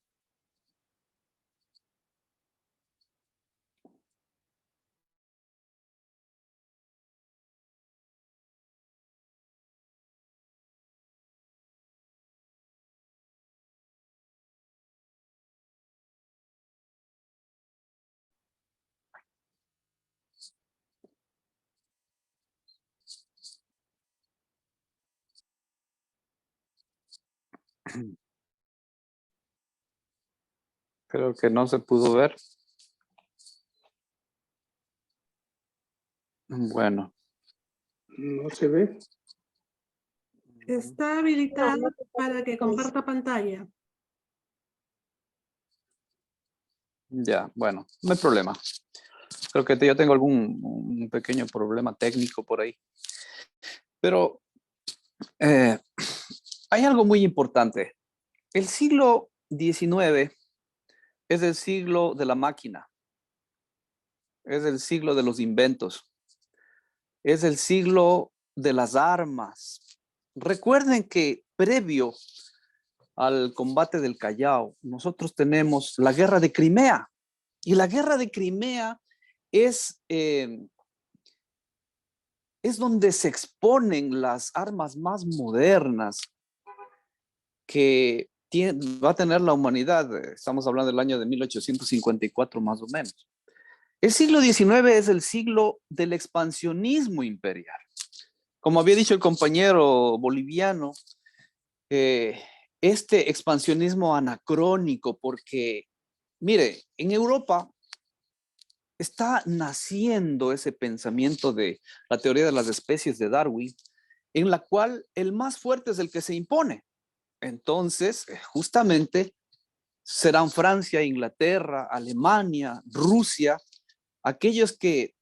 Speaker 7: Creo que no se pudo ver. Bueno.
Speaker 8: No se ve.
Speaker 1: Está habilitado para que comparta pantalla.
Speaker 7: Ya, bueno, no hay problema. Creo que yo tengo un pequeño problema técnico por ahí. Pero hay algo muy importante. El siglo XIX es el siglo de la máquina. Es el siglo de los inventos. Es el siglo de las armas. Recuerden que previo al combate del Callao, nosotros tenemos la guerra de Crimea. Y la guerra de Crimea es donde se exponen las armas más modernas que va a tener la humanidad. Estamos hablando del año de 1854 más o menos. El siglo XIX es el siglo del expansionismo imperial. Como había dicho el compañero boliviano, este expansionismo anacrónico, porque, mire, en Europa está naciendo ese pensamiento de la teoría de las especies de Darwin, en la cual el más fuerte es el que se impone. Entonces, justamente, serán Francia, Inglaterra, Alemania, Rusia, aquellos que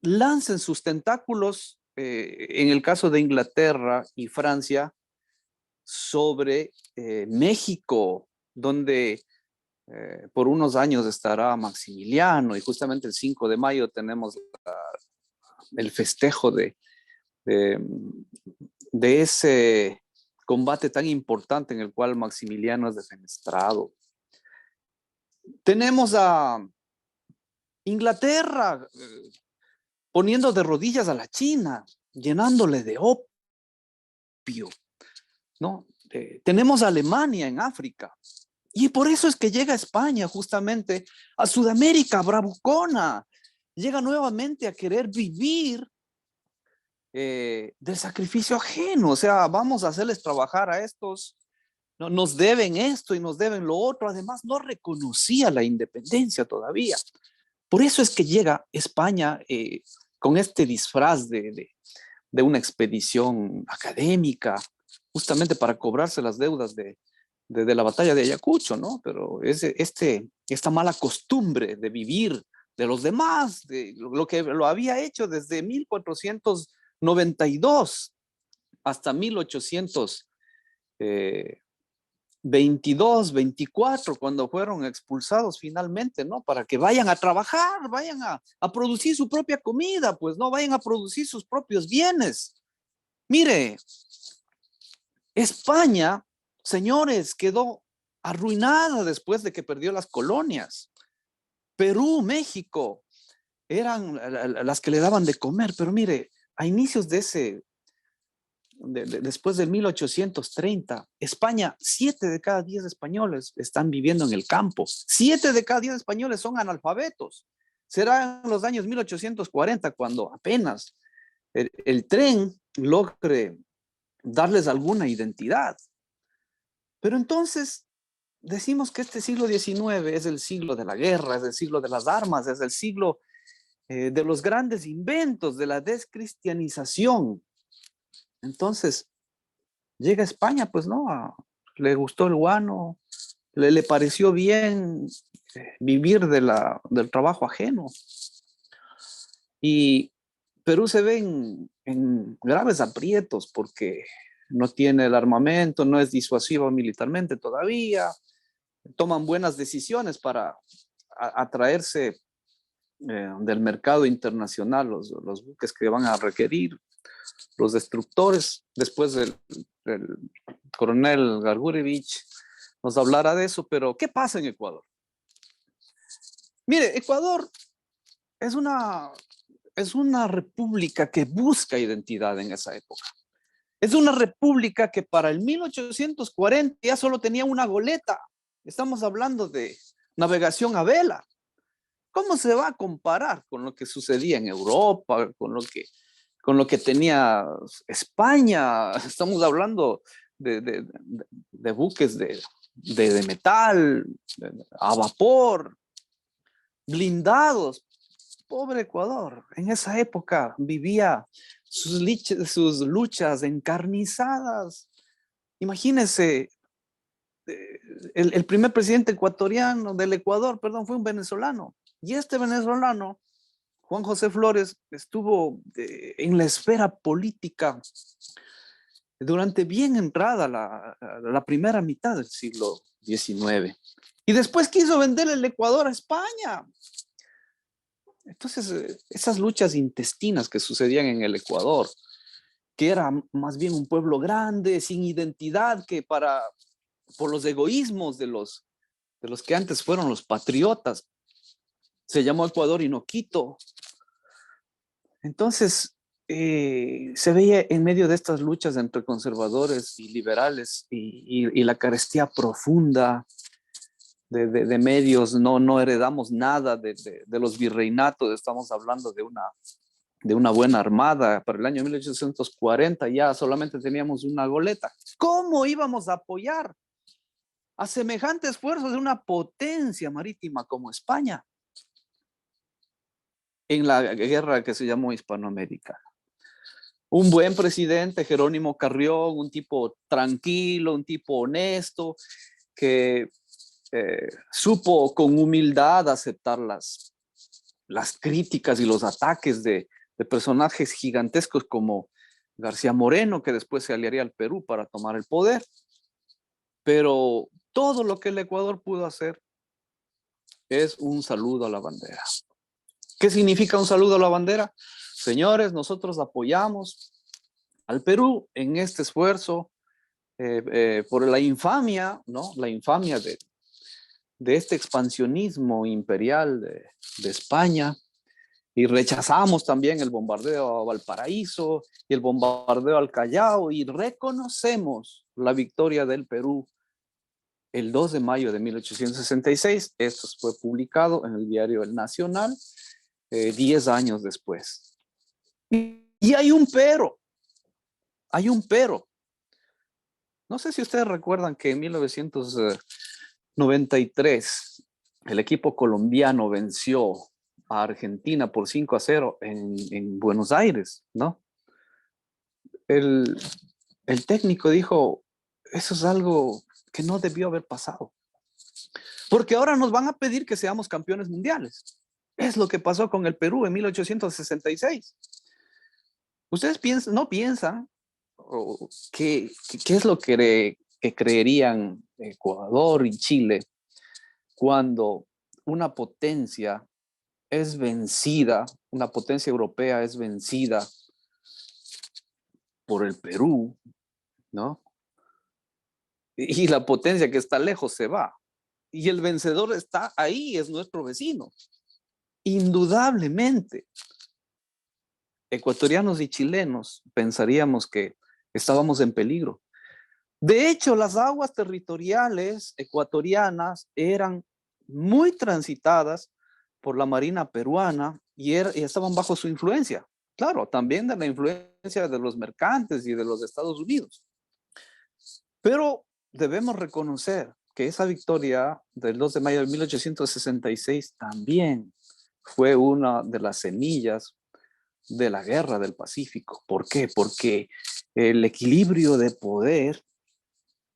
Speaker 7: lancen sus tentáculos, en el caso de Inglaterra y Francia, sobre México, donde por unos años estará Maximiliano, y justamente el 5 de mayo tenemos el festejo de ese combate tan importante en el cual Maximiliano es defenestrado. Tenemos a Inglaterra poniendo de rodillas a la China, llenándole de opio, ¿no? Tenemos a Alemania en África. Y por eso es que llega España justamente a Sudamérica, bravucona. Llega nuevamente a querer vivir del sacrificio ajeno. O sea, vamos a hacerles trabajar a estos, ¿no? Nos deben esto y nos deben lo otro. Además, no reconocía la independencia todavía. Por eso es que llega España con este disfraz de una expedición académica, justamente para cobrarse las deudas de la batalla de Ayacucho, ¿no? Pero esta mala costumbre de vivir de los demás, de lo que lo había hecho desde 1492 hasta 1822, 24, cuando fueron expulsados finalmente, ¿no? Para que vayan a trabajar, vayan a producir su propia comida, pues no vayan a producir sus propios bienes. Mire, España, señores, quedó arruinada después de que perdió las colonias. Perú, México, eran las que le daban de comer, pero mire, a inicios después de 1830, España, 7 de cada 10 españoles están viviendo en el campo. 7 de cada 10 españoles son analfabetos. Será en los años 1840 cuando apenas el tren logre darles alguna identidad. Pero entonces decimos que este siglo XIX es el siglo de la guerra, es el siglo de las armas, es el siglo de los grandes inventos, de la descristianización. Entonces, llega a España, pues no, le gustó el guano, le pareció bien vivir del trabajo ajeno. Y Perú se ve en graves aprietos porque no tiene el armamento, no es disuasivo militarmente todavía, toman buenas decisiones para atraerse del mercado internacional los buques que van a requerir, los destructores. Después del coronel Gargurevich nos hablará de eso, pero ¿qué pasa en Ecuador? Mire, Ecuador es una república que busca identidad en esa época. Es una república que para el 1840 ya solo tenía una goleta. Estamos hablando de navegación a vela. ¿Cómo se va a comparar con lo que sucedía en Europa, con lo que tenía España? Estamos hablando de buques de metal, a vapor, blindados. Pobre Ecuador, en esa época vivía sus luchas encarnizadas. Imagínense, el primer presidente ecuatoriano del Ecuador, perdón, fue un venezolano. Y este venezolano, Juan José Flores, estuvo en la esfera política durante bien entrada la primera mitad del siglo XIX. Y después quiso vender el Ecuador a España. Entonces, esas luchas intestinas que sucedían en el Ecuador, que era más bien un pueblo grande, sin identidad, que por los egoísmos de los que antes fueron los patriotas, se llamó Ecuador y no Quito. Entonces, se veía en medio de estas luchas entre conservadores y liberales y la carestía profunda de medios. No heredamos nada de los virreinatos. Estamos hablando de una buena armada. Para el año 1840 ya solamente teníamos una goleta. ¿Cómo íbamos a apoyar a semejante esfuerzo de una potencia marítima como España en la guerra que se llamó Hispanoamérica? Un buen presidente, Jerónimo Carrión, un tipo tranquilo, un tipo honesto, que supo con humildad aceptar las críticas y los ataques de personajes gigantescos como García Moreno, que después se aliaría al Perú para tomar el poder. Pero todo lo que el Ecuador pudo hacer es un saludo a la bandera. ¿Qué significa un saludo a la bandera? Señores, nosotros apoyamos al Perú en este esfuerzo por la infamia, ¿no? La infamia de este expansionismo imperial de España, y rechazamos también el bombardeo a Valparaíso y el bombardeo al Callao, y reconocemos la victoria del Perú el 2 de mayo de 1866. Esto fue publicado en el diario El Nacional 10 años después. Y hay un pero. No sé si ustedes recuerdan que en 1993 el equipo colombiano venció a Argentina por 5-0 en Buenos Aires, ¿no? El técnico dijo, eso es algo que no debió haber pasado, porque ahora nos van a pedir que seamos campeones mundiales. Es lo que pasó con el Perú en 1866. ¿Ustedes no piensan qué es lo que creerían Ecuador y Chile cuando una potencia es vencida, una potencia europea es vencida por el Perú, ¿no? Y la potencia que está lejos se va. Y el vencedor está ahí, es nuestro vecino. Indudablemente, ecuatorianos y chilenos pensaríamos que estábamos en peligro. De hecho, las aguas territoriales ecuatorianas eran muy transitadas por la marina peruana y estaban bajo su influencia. Claro, también de la influencia de los mercantes y de los Estados Unidos. Pero debemos reconocer que esa victoria del 2 de mayo de 1866 también fue una de las semillas de la guerra del Pacífico. ¿Por qué? Porque el equilibrio de poder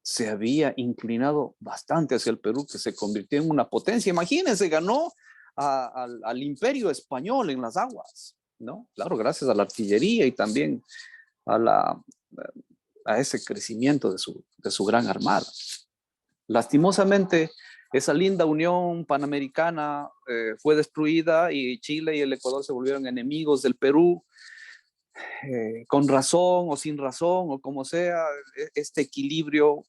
Speaker 7: se había inclinado bastante hacia el Perú, que se convirtió en una potencia. Imagínense, ganó al imperio español en las aguas, ¿no? Claro, gracias a la artillería y también a ese crecimiento de su gran armada. Lastimosamente, esa linda unión panamericana fue destruida y Chile y el Ecuador se volvieron enemigos del Perú, con razón o sin razón o como sea. Este equilibrio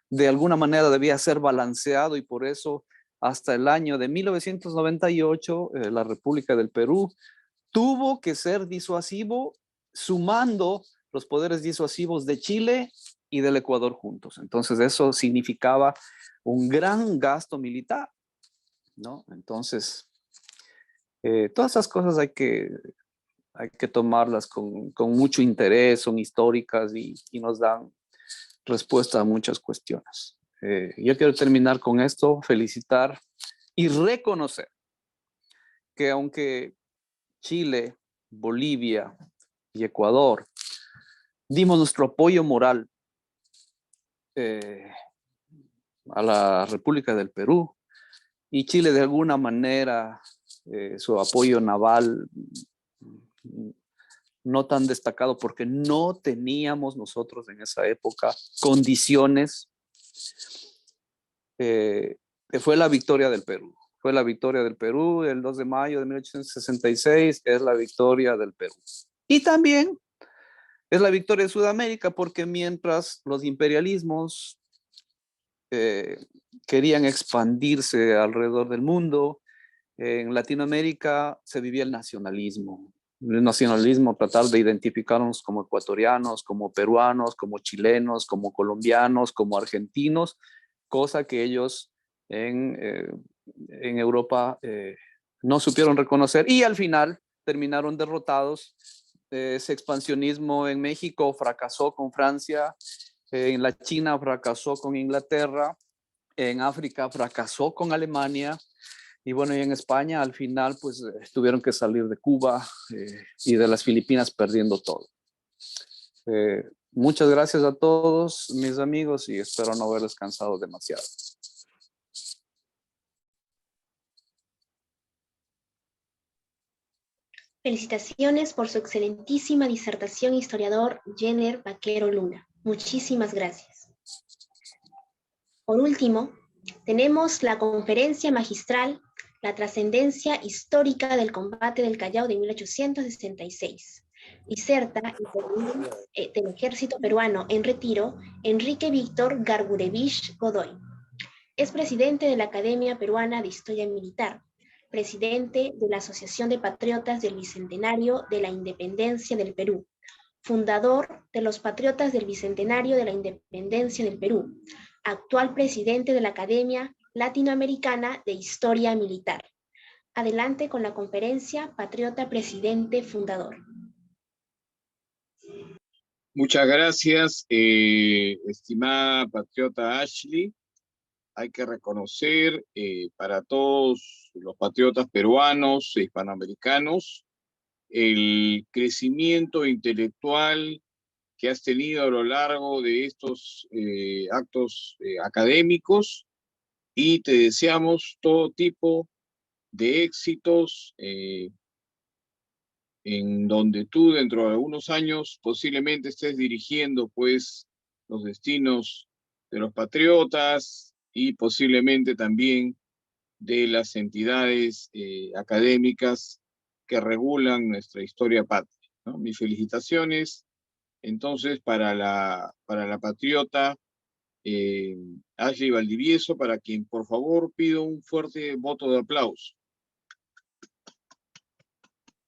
Speaker 7: de alguna manera debía ser balanceado, y por eso hasta el año de 1998 la República del Perú tuvo que ser disuasivo, sumando los poderes disuasivos de Chile y del Ecuador juntos. Entonces eso significaba un gran gasto militar, ¿no? Entonces, todas esas cosas hay que tomarlas con mucho interés, son históricas y nos dan respuesta a muchas cuestiones. Yo quiero terminar con esto, felicitar y reconocer que aunque Chile, Bolivia y Ecuador dimos nuestro apoyo moral a la República del Perú, y Chile de alguna manera su apoyo naval no tan destacado porque no teníamos nosotros en esa época condiciones, fue la victoria del Perú. Fue la victoria del Perú el 2 de mayo de 1866, es la victoria del Perú. Y también es la victoria de Sudamérica porque mientras los imperialismos querían expandirse alrededor del mundo, en Latinoamérica se vivía el nacionalismo. El nacionalismo, tratar de identificarnos como ecuatorianos, como peruanos, como chilenos, como colombianos, como argentinos, cosa que ellos en Europa no supieron reconocer y al final terminaron derrotados. Ese expansionismo en México fracasó con Francia, en la China fracasó con Inglaterra, en África fracasó con Alemania, y bueno, y en España al final pues tuvieron que salir de Cuba y de las Filipinas perdiendo todo. Muchas gracias a todos mis amigos y espero no haberles cansado demasiado.
Speaker 2: Felicitaciones por su excelentísima disertación, historiador Jenner Vaquero Luna. Muchísimas gracias. Por último, tenemos la conferencia magistral La trascendencia histórica del combate del Callao de 1866. Diserta del Ejército Peruano en retiro, Enrique Víctor Gargurevich Godoy. Es presidente de la Academia Peruana de Historia Militar, presidente de la Asociación de Patriotas del Bicentenario de la Independencia del Perú, fundador de los Patriotas del Bicentenario de la Independencia del Perú, actual presidente de la Academia Latinoamericana de Historia Militar. Adelante con la conferencia Patriota Presidente Fundador.
Speaker 9: Muchas gracias, estimada patriota Ashley. Hay que reconocer para todos los patriotas peruanos e hispanoamericanos el crecimiento intelectual que has tenido a lo largo de estos actos académicos y te deseamos todo tipo de éxitos en donde tú dentro de algunos años posiblemente estés dirigiendo pues los destinos de los patriotas y posiblemente también de las entidades académicas que regulan nuestra historia patria, ¿no? Mis felicitaciones entonces para la patriota Ashley Valdivieso, para quien por favor pido un fuerte voto de aplauso.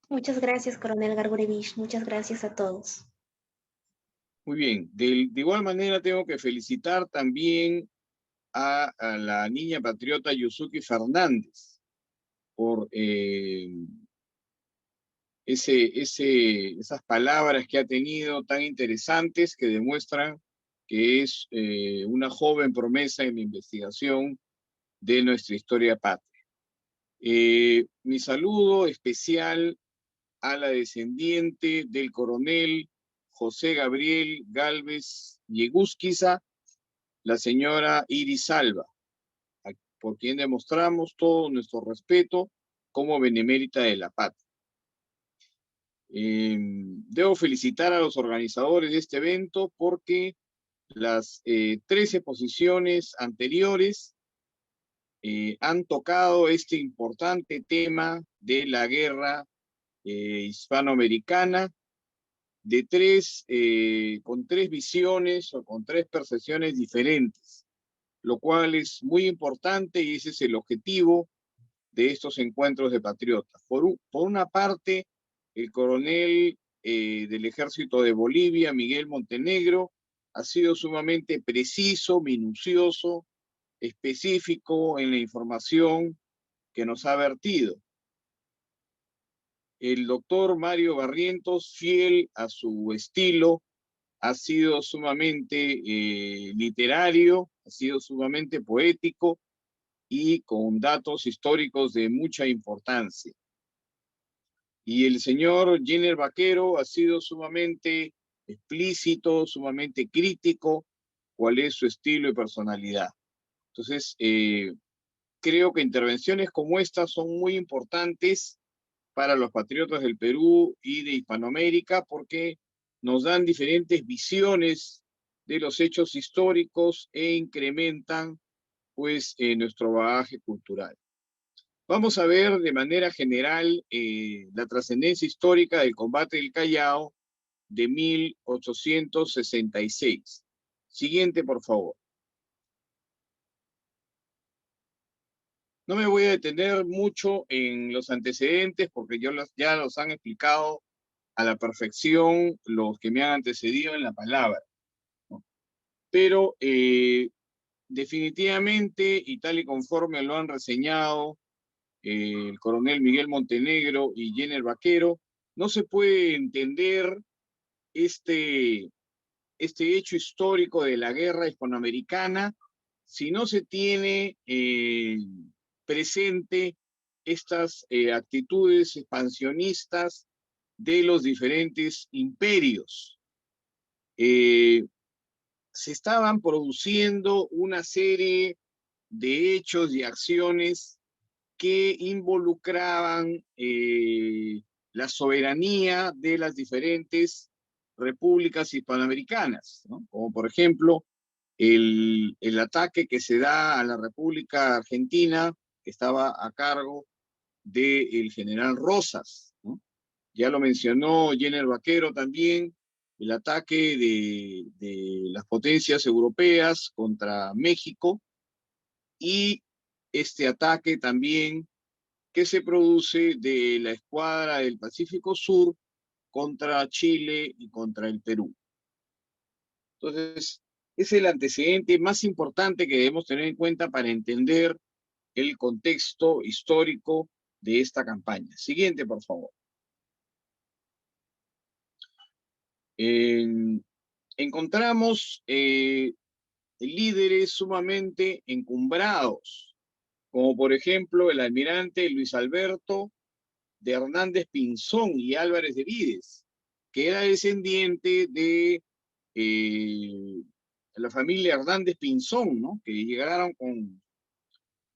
Speaker 2: Muchas gracias, coronel Gargurevich. Muchas gracias a todos.
Speaker 9: Muy bien. De igual manera tengo que felicitar también a la niña patriota Yusuki Fernández por esas palabras que ha tenido tan interesantes que demuestran que es una joven promesa en la investigación de nuestra historia patria. Mi saludo especial a la descendiente del coronel José Gabriel Gálvez Yegusquiza, la señora Iris Alba, por quien demostramos todo nuestro respeto como benemérita de la patria. Debo felicitar a los organizadores de este evento porque las 13 posiciones anteriores han tocado este importante tema de la guerra hispanoamericana con tres visiones o con tres percepciones diferentes, lo cual es muy importante y ese es el objetivo de estos encuentros de patriotas. Por una parte, el coronel del Ejército de Bolivia, Miguel Montenegro, ha sido sumamente preciso, minucioso, específico en la información que nos ha vertido. El doctor Mario Barrientos, fiel a su estilo ha sido sumamente literario, ha sido sumamente poético y con datos históricos de mucha importancia. Y el señor Jenner Vaquero ha sido sumamente explícito, sumamente crítico, cuál es su estilo y personalidad. Entonces, creo que intervenciones como estas son muy importantes para los patriotas del Perú y de Hispanoamérica porque nos dan diferentes visiones de los hechos históricos e incrementan pues nuestro bagaje cultural. Vamos a ver de manera general la trascendencia histórica del combate del Callao de 1866. Siguiente, por favor. No me voy a detener mucho en los antecedentes porque ya los han explicado a la perfección los que me han antecedido en la palabra, ¿no? Pero definitivamente, y tal y conforme lo han reseñado el coronel Miguel Montenegro y Jenner Vaquero, no se puede entender este hecho histórico de la guerra hispanoamericana si no se tiene presente estas actitudes expansionistas de los diferentes imperios. Se estaban produciendo una serie de hechos y acciones que involucraban la soberanía de las diferentes repúblicas hispanoamericanas, ¿no? Como por ejemplo el ataque que se da a la República Argentina, que estaba a cargo del general Rosas, ¿no? Ya lo mencionó Jenner Vaquero también, el ataque de las potencias europeas contra México y este ataque también que se produce de la escuadra del Pacífico Sur contra Chile y contra el Perú. Entonces, es el antecedente más importante que debemos tener en cuenta para entender el contexto histórico de esta campaña. Siguiente, por favor. Encontramos líderes sumamente encumbrados, como por ejemplo el almirante Luis Alberto de Hernández Pinzón y Álvarez de Vides, que era descendiente de la familia Hernández Pinzón, ¿no? Que llegaron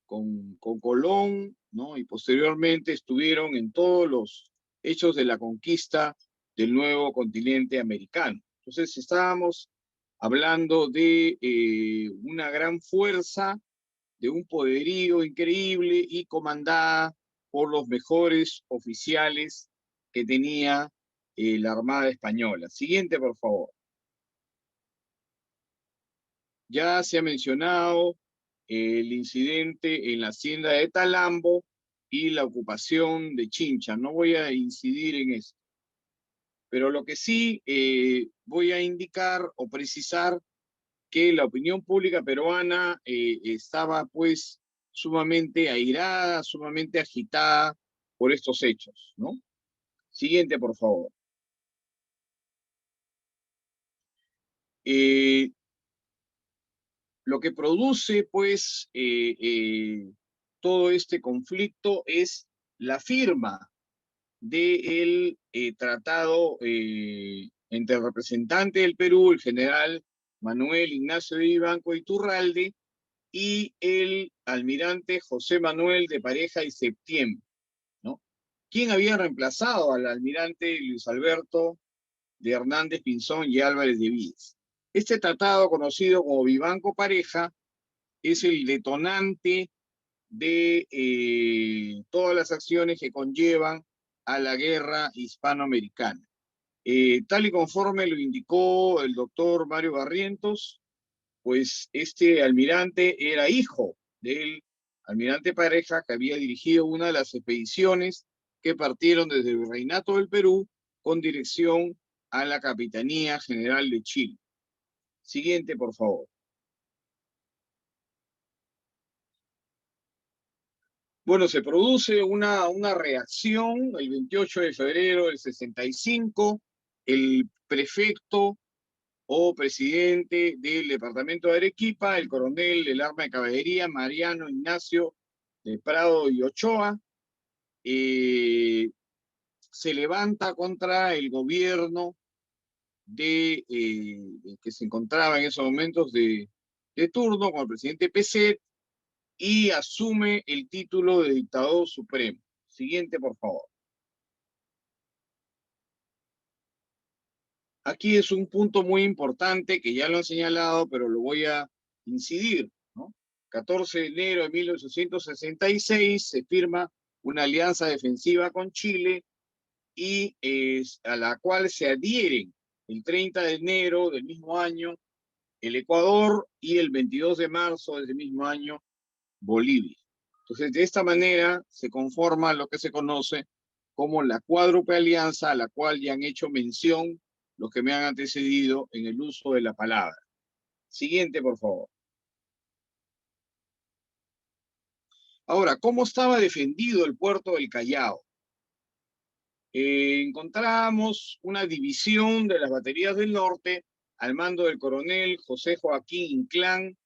Speaker 9: con Colón, ¿no? Y posteriormente estuvieron en todos los hechos de la conquista del nuevo continente americano. Entonces estábamos hablando de una gran fuerza, de un poderío increíble y comandada por los mejores oficiales que tenía la Armada Española. Siguiente, por favor. Ya se ha mencionado el incidente en la hacienda de Talambo y la ocupación de Chincha. No voy a incidir en eso. Pero lo que sí voy a indicar o precisar que la opinión pública peruana estaba pues sumamente airada, sumamente agitada por estos hechos, ¿no? Siguiente, por favor. Lo que produce pues todo este conflicto es la firma del tratado entre el representante del Perú, el general Manuel Ignacio de Vivanco Iturralde, y el almirante José Manuel de Pareja y Septiembre, ¿no? ¿Quién había reemplazado al almirante Luis Alberto de Hernández Pinzón y Álvarez de Vides? Este tratado, conocido como Vivanco Pareja, es el detonante de todas las acciones que conllevan a la guerra hispanoamericana. Tal y conforme lo indicó el doctor Mario Barrientos, pues este almirante era hijo del almirante Pareja, que había dirigido una de las expediciones que partieron desde el Virreinato del Perú con dirección a la Capitanía General de Chile. Siguiente, por favor. Bueno, se produce una reacción el 28 de febrero del 65. El prefecto o presidente del departamento de Arequipa, el coronel del arma de caballería Mariano Ignacio de Prado y Ochoa, se levanta contra el gobierno que se encontraba en esos momentos de turno con el presidente Peset y asume el título de dictador supremo. Siguiente, por favor. Aquí es un punto muy importante que ya lo han señalado, pero lo voy a incidir, ¿no? 14 de enero de 1866 se firma una alianza defensiva con Chile y a la cual se adhieren el 30 de enero del mismo año el Ecuador y el 22 de marzo de ese mismo año Bolivia. Entonces, de esta manera se conforma lo que se conoce como la cuádruple alianza, a la cual ya han hecho mención los que me han antecedido en el uso de la palabra. Siguiente, por favor. Ahora, ¿cómo estaba defendido el puerto del Callao? Encontramos una división de las baterías del norte al mando del coronel José Joaquín Inclán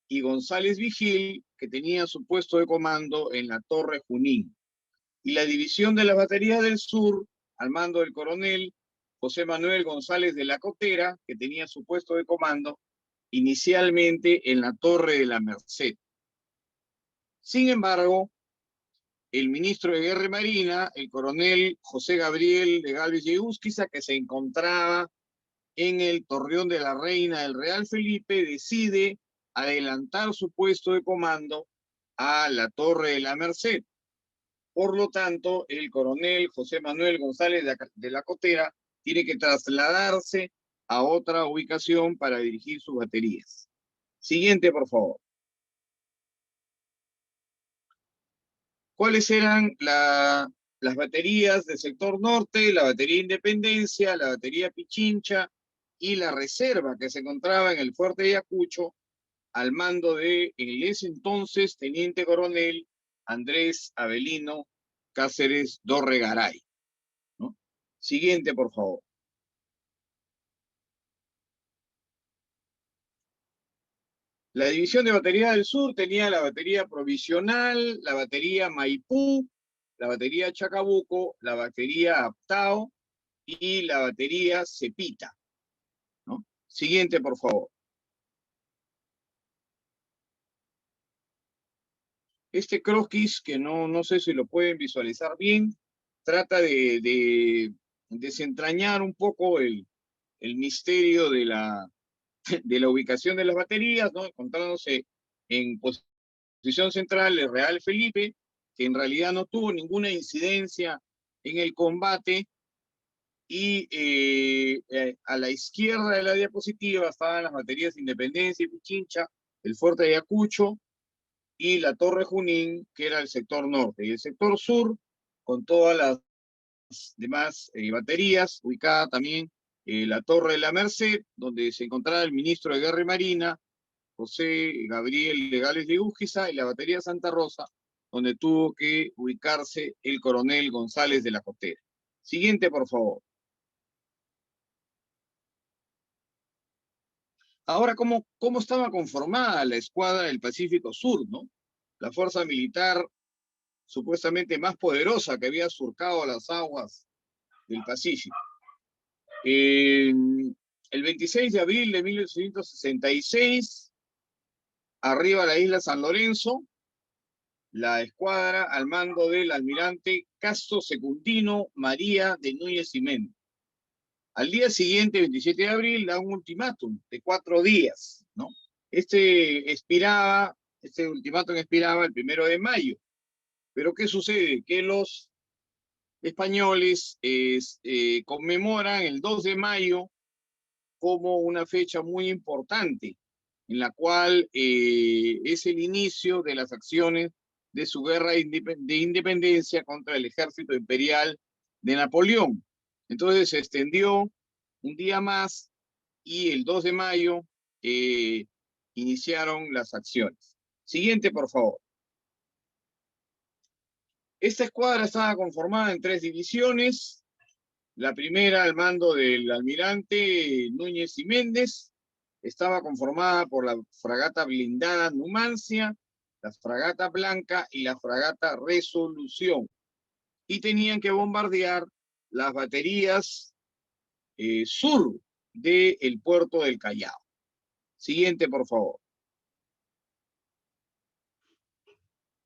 Speaker 9: y González Vigil, que tenía su puesto de comando en la Torre Junín. Y la división de las baterías del sur al mando del coronel José Manuel González de la Cotera, que tenía su puesto de comando inicialmente en la Torre de la Merced. Sin embargo, el ministro de Guerra y Marina, el coronel José Gabriel de Gálvez y Úzquiza, que se encontraba en el Torreón de la Reina del Real Felipe, decide adelantar su puesto de comando a la Torre de la Merced. Por lo tanto, el coronel José Manuel González de la Cotera tiene que trasladarse a otra ubicación para dirigir sus baterías. Siguiente, por favor. ¿Cuáles eran las baterías del sector norte? La batería Independencia, la batería Pichincha y la reserva que se encontraba en el fuerte de Ayacucho al mando de, en ese entonces, teniente coronel Andrés Avelino Cáceres Dorregaray, ¿no? Siguiente, por favor. La división de batería del sur tenía la batería provisional, la batería Maipú, la batería Chacabuco, la batería Aptao y la batería Cepita, ¿no? Siguiente, por favor. Este croquis, que no sé si lo pueden visualizar bien, trata de desentrañar un poco el misterio de la ubicación de las baterías, ¿no? Encontrándose en posición central el Real Felipe, que en realidad no tuvo ninguna incidencia en el combate, y a la izquierda de la diapositiva estaban las baterías Independencia y Pichincha, el fuerte de Ayacucho y la Torre Junín, que era el sector norte, y el sector sur, con todas las demás baterías, ubicada también la Torre de la Merced, donde se encontraba el ministro de Guerra y Marina, José Gabriel Legales de Úzquiza, y la batería Santa Rosa, donde tuvo que ubicarse el coronel González de la Cotera. Siguiente, por favor. Ahora, ¿cómo estaba conformada la escuadra del Pacífico Sur, ¿no? La fuerza militar supuestamente más poderosa que había surcado las aguas del Pacífico. El 26 de abril de 1866, arriba a la isla San Lorenzo, la escuadra al mando del almirante Castro Secundino María de Núñez y Méndez. Al día siguiente, 27 de abril, da un ultimátum de 4 días, ¿no? Este ultimátum expiraba el 1 de mayo. Pero ¿qué sucede? Que los españoles conmemoran el 2 de mayo como una fecha muy importante, en la cual es el inicio de las acciones de su guerra de independencia contra el ejército imperial de Napoleón. Entonces se extendió un día más y el 2 de mayo iniciaron las acciones. Siguiente, por favor. Esta escuadra estaba conformada en 3 divisiones. La primera, al mando del almirante Núñez y Méndez, estaba conformada por la fragata blindada Numancia, la fragata Blanca y la fragata Resolución. Y tenían que bombardear las baterías sur del puerto del Callao. Siguiente, por favor.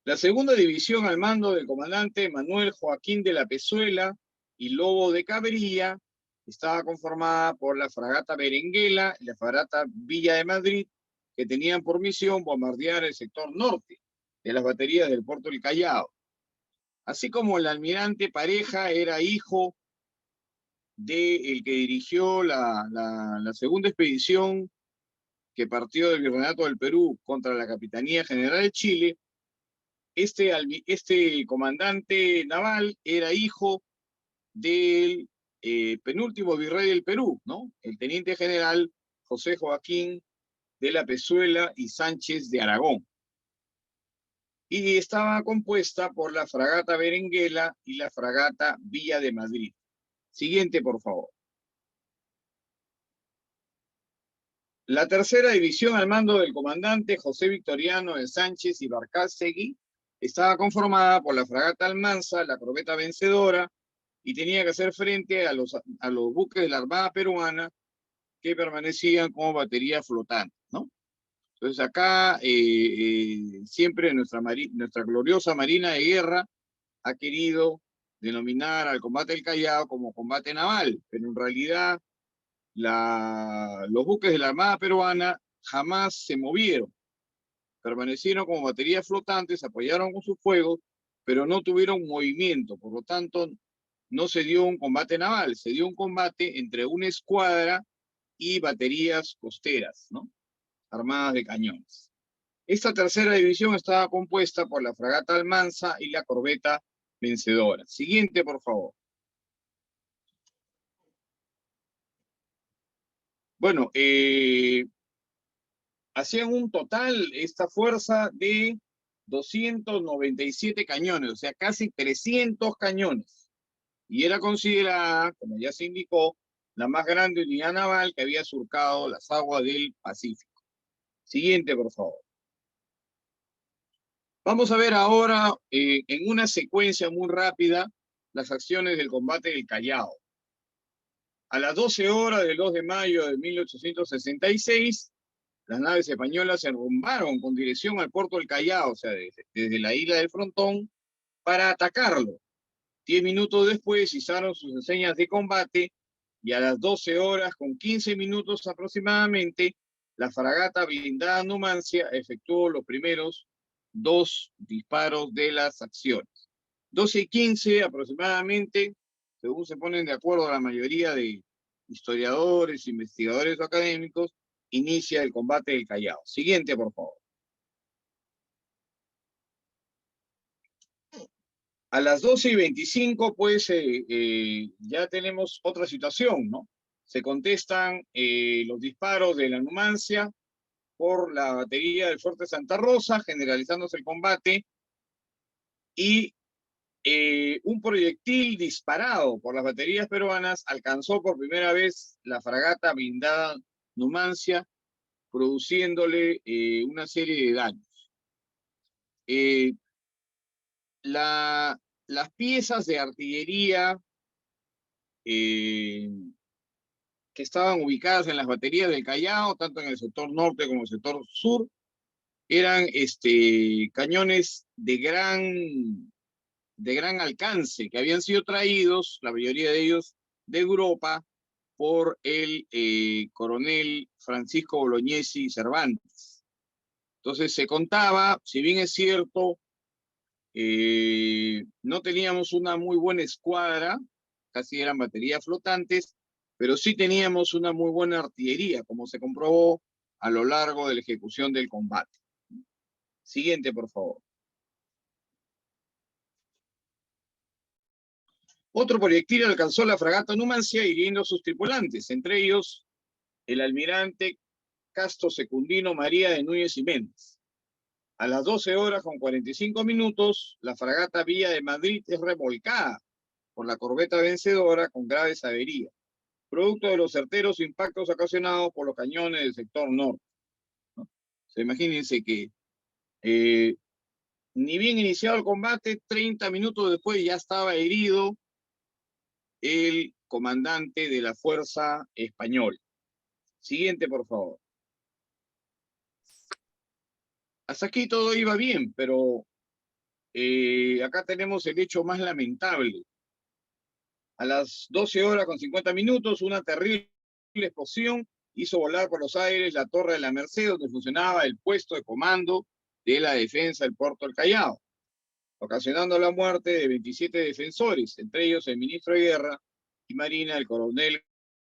Speaker 9: La segunda división al mando del comandante Manuel Joaquín de la Pezuela y Lobo de Cabrilla estaba conformada por la fragata Berenguela y la fragata Villa de Madrid, que tenían por misión bombardear el sector norte de las baterías del puerto del Callao. Así como el almirante Pareja era hijo del que dirigió la segunda expedición que partió del Virreinato del Perú contra la Capitanía General de Chile, este comandante naval era hijo del penúltimo virrey del Perú, ¿no? El teniente general José Joaquín de la Pezuela y Sánchez de Aragón. Y estaba compuesta por la fragata Berenguela y la fragata Villa de Madrid. Siguiente, por favor. La tercera división al mando del comandante José Victoriano de Sánchez y Barcástegui estaba conformada por la fragata Almanza, la corbeta Vencedora, y tenía que hacer frente a los buques de la Armada Peruana que permanecían como batería flotante, ¿no? Entonces acá siempre nuestra gloriosa Marina de Guerra ha querido denominar al combate del Callao como combate naval, pero en realidad los buques de la Armada Peruana jamás se movieron, permanecieron como baterías flotantes, apoyaron con sus fuegos, pero no tuvieron movimiento, por lo tanto no se dio un combate naval, se dio un combate entre una escuadra y baterías costeras, ¿no? Armadas de cañones. Esta tercera división estaba compuesta por la fragata Almanza y la corbeta Vencedora. Siguiente, por favor. Bueno, hacían un total esta fuerza de 297 cañones, o sea, casi 300 cañones. Y era considerada, como ya se indicó, la más grande unidad naval que había surcado las aguas del Pacífico. Siguiente, por favor. Vamos a ver ahora, en una secuencia muy rápida, las acciones del combate del Callao. A las 12 horas del 2 de mayo de 1866, las naves españolas se enrumbaron con dirección al puerto del Callao, o sea, desde la isla del Frontón, para atacarlo. 10 minutos después izaron sus enseñas de combate y a las 12 horas con 15 minutos aproximadamente, la fragata blindada Numancia efectuó los primeros 2 disparos de las acciones. 12:15 aproximadamente, según se ponen de acuerdo la mayoría de historiadores, investigadores o académicos, inicia el combate del Callao. Siguiente, por favor. A las 12:25, pues, ya tenemos otra situación, ¿no? Se contestan los disparos de la Numancia por la batería del Fuerte Santa Rosa, generalizándose el combate, y un proyectil disparado por las baterías peruanas alcanzó por primera vez la fragata blindada Numancia, produciéndole una serie de daños. Las piezas de artillería que estaban ubicadas en las baterías del Callao, tanto en el sector norte como en el sector sur, eran cañones de gran alcance, que habían sido traídos, la mayoría de ellos, de Europa, por el coronel Francisco Bolognesi Cervantes. Entonces se contaba, si bien es cierto, no teníamos una muy buena escuadra, casi eran baterías flotantes, pero sí teníamos una muy buena artillería, como se comprobó a lo largo de la ejecución del combate. Siguiente, por favor. Otro proyectil alcanzó la fragata Numancia hiriendo a sus tripulantes, entre ellos el almirante Castro Secundino María de Núñez y Méndez. A las 12 horas con 45 minutos, la fragata Villa de Madrid es remolcada por la corbeta vencedora con graves averías, producto de los certeros impactos ocasionados por los cañones del sector norte, ¿no? O sea, imagínense que ni bien iniciado el combate, 30 minutos después ya estaba herido el comandante de la fuerza española. Siguiente, por favor. Hasta aquí todo iba bien, pero acá tenemos el hecho más lamentable. A las 12 horas con 50 minutos, una terrible explosión hizo volar por los aires la Torre de la Merced, donde funcionaba el puesto de comando de la defensa del puerto del Callao, ocasionando la muerte de 27 defensores, entre ellos el ministro de Guerra y Marina, el coronel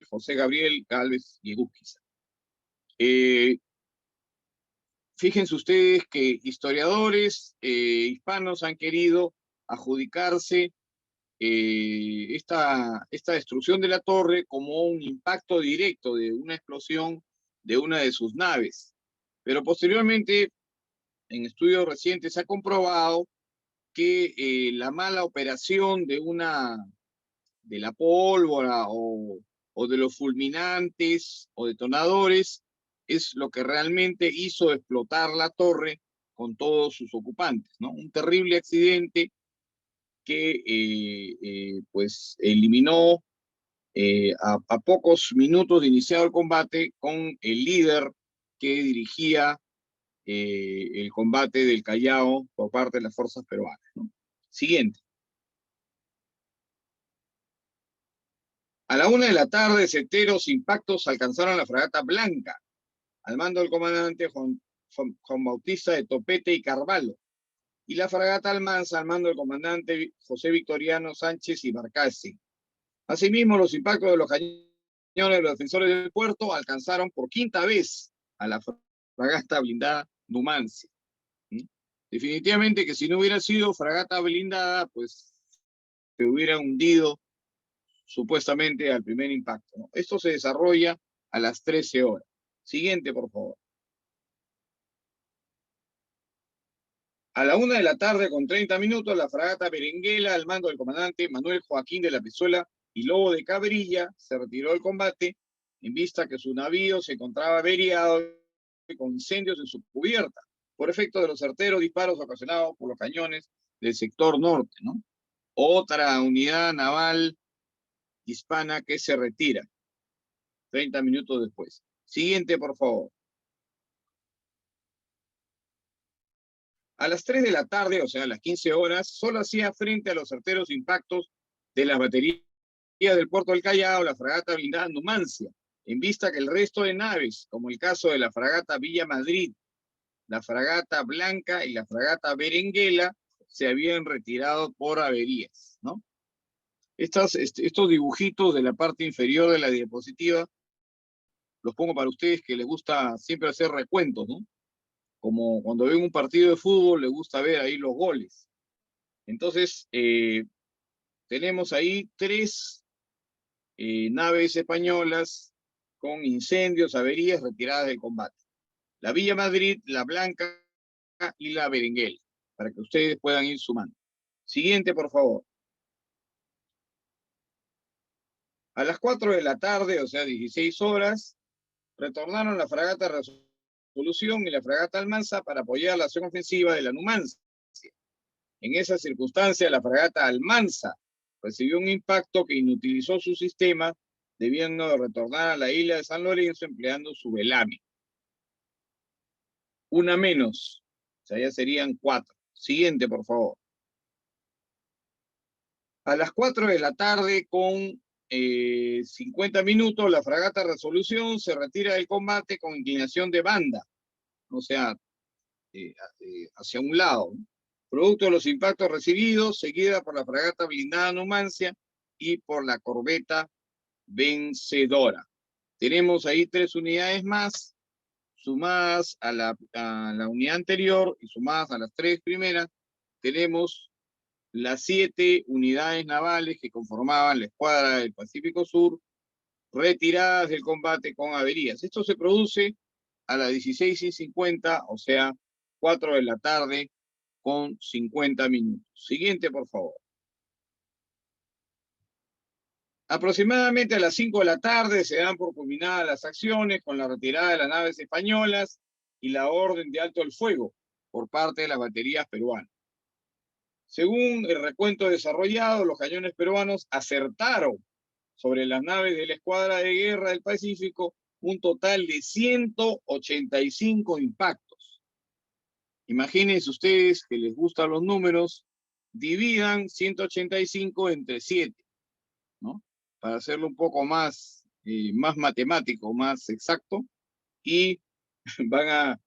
Speaker 9: José Gabriel Gálvez Yegusquiza. Fíjense ustedes que historiadores hispanos han querido adjudicarse esta destrucción de la torre como un impacto directo de una explosión de una de sus naves. Pero posteriormente, en estudios recientes, se ha comprobado que la mala operación de la pólvora o de los fulminantes o detonadores es lo que realmente hizo explotar la torre con todos sus ocupantes, ¿no? Un terrible accidente que pues eliminó a pocos minutos de iniciado el combate con el líder que dirigía el combate del Callao por parte de las fuerzas peruanas, ¿no? Siguiente. A la 1 de la tarde, certeros impactos alcanzaron la fragata Blanca, al mando del comandante Juan Bautista de Topete y Carvalho, y la fragata Almanza al mando del comandante José Victoriano Sánchez y Barcasi. Asimismo, los impactos de los cañones de los defensores del puerto alcanzaron por quinta vez a la fragata blindada Numancia. Definitivamente que si no hubiera sido fragata blindada, pues se hubiera hundido supuestamente al primer impacto, ¿no? Esto se desarrolla a las 13 horas. Siguiente, por favor. A la 1 de la tarde con 30 minutos, la fragata Berenguela, al mando del comandante Manuel Joaquín de la Pezuela y Lobo de Cabrilla, se retiró del combate en vista que su navío se encontraba averiado con incendios en su cubierta, por efecto de los certeros disparos ocasionados por los cañones del sector norte, ¿no? Otra unidad naval hispana que se retira 30 minutos después. Siguiente, por favor. A las 3 de la tarde, o sea, a las 15 horas, solo hacía frente a los certeros impactos de las baterías del puerto del Callao, la fragata blindada Numancia, en vista que el resto de naves, como el caso de la fragata Villa Madrid, la fragata Blanca y la fragata Berenguela, se habían retirado por averías, ¿no? Estos dibujitos de la parte inferior de la diapositiva los pongo para ustedes que les gusta siempre hacer recuentos, ¿no? Como cuando ven un partido de fútbol, les gusta ver ahí los goles. Entonces, tenemos ahí 3 naves españolas con incendios, averías, retiradas del combate. La Villa Madrid, la Blanca y la Berenguela, para que ustedes puedan ir sumando. Siguiente, por favor. A las 4 de la tarde, o sea, 16 horas, retornaron la fragata Resolución y la fragata Almanza para apoyar la acción ofensiva de la Numancia. En esa circunstancia, la fragata Almanza recibió un impacto que inutilizó su sistema, debiendo retornar a la isla de San Lorenzo empleando su velame. Una menos, o sea, ya serían 4. Siguiente, por favor. A las 4 de la tarde, con 50 minutos, la fragata Resolución se retira del combate con inclinación de banda, o sea, hacia un lado, ¿no? Producto de los impactos recibidos, seguida por la fragata blindada Numancia y por la corbeta Vencedora. Tenemos ahí 3 unidades más, sumadas a la unidad anterior y sumadas a las 3 primeras, tenemos las 7 unidades navales que conformaban la escuadra del Pacífico Sur, retiradas del combate con averías. Esto se produce a las 16:50, o sea, 4 de la tarde con 50 minutos. Siguiente, por favor. Aproximadamente a las 5 de la tarde se dan por culminadas las acciones con la retirada de las naves españolas y la orden de alto el fuego por parte de las baterías peruanas. Según el recuento desarrollado, los cañones peruanos acertaron sobre las naves de la Escuadra de Guerra del Pacífico un total de 185 impactos. Imagínense ustedes que les gustan los números, dividan 185 entre 7, ¿no? Para hacerlo un poco más, más matemático, más exacto, y van a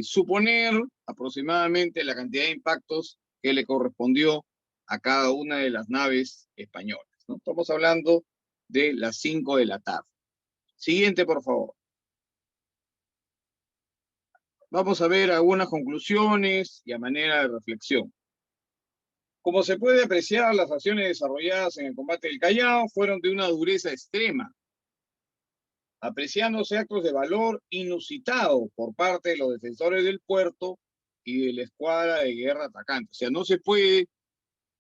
Speaker 9: suponer aproximadamente la cantidad de impactos que le correspondió a cada una de las naves españolas, ¿no? Estamos hablando de las 5 de la tarde. Siguiente, por favor. Vamos a ver algunas conclusiones y a manera de reflexión. Como se puede apreciar, las acciones desarrolladas en el combate del Callao fueron de una dureza extrema, apreciándose actos de valor inusitado por parte de los defensores del puerto y de la escuadra de guerra atacante. O sea, no se puede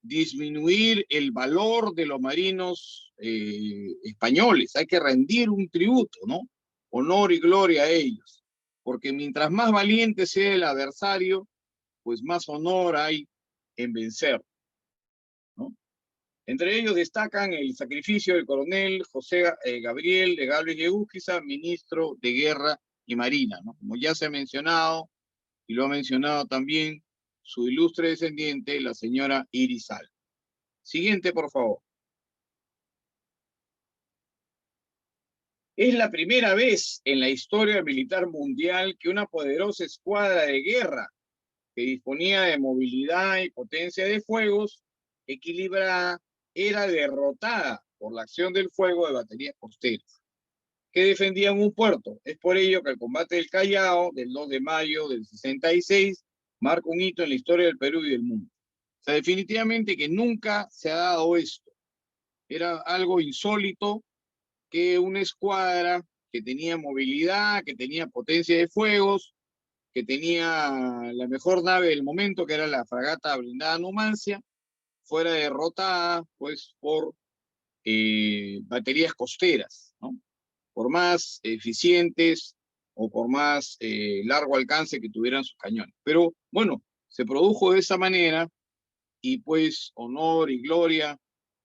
Speaker 9: disminuir el valor de los marinos españoles, hay que rendir un tributo, ¿no? Honor y gloria a ellos, porque mientras más valiente sea el adversario, pues más honor hay en vencer, ¿no? Entre ellos destacan el sacrificio del coronel José Gabriel de Galvez y Egusquiza, ministro de Guerra y Marina, ¿no? Como ya se ha mencionado, y lo ha mencionado también su ilustre descendiente, la señora Iris Alba. Siguiente, por favor. Es la primera vez en la historia militar mundial que una poderosa escuadra de guerra que disponía de movilidad y potencia de fuegos equilibrada era derrotada por la acción del fuego de baterías costeras que defendían un puerto. Es por ello que el combate del Callao del 2 de mayo del 66 marca un hito en la historia del Perú y del mundo. O sea, definitivamente que nunca se ha dado esto. Era algo insólito que una escuadra que tenía movilidad, que tenía potencia de fuegos, que tenía la mejor nave del momento, que era la fragata blindada Numancia, fuera derrotada pues por baterías costeras, ¿no? Por más eficientes o por más largo alcance que tuvieran sus cañones. Pero bueno, se produjo de esa manera y pues honor y gloria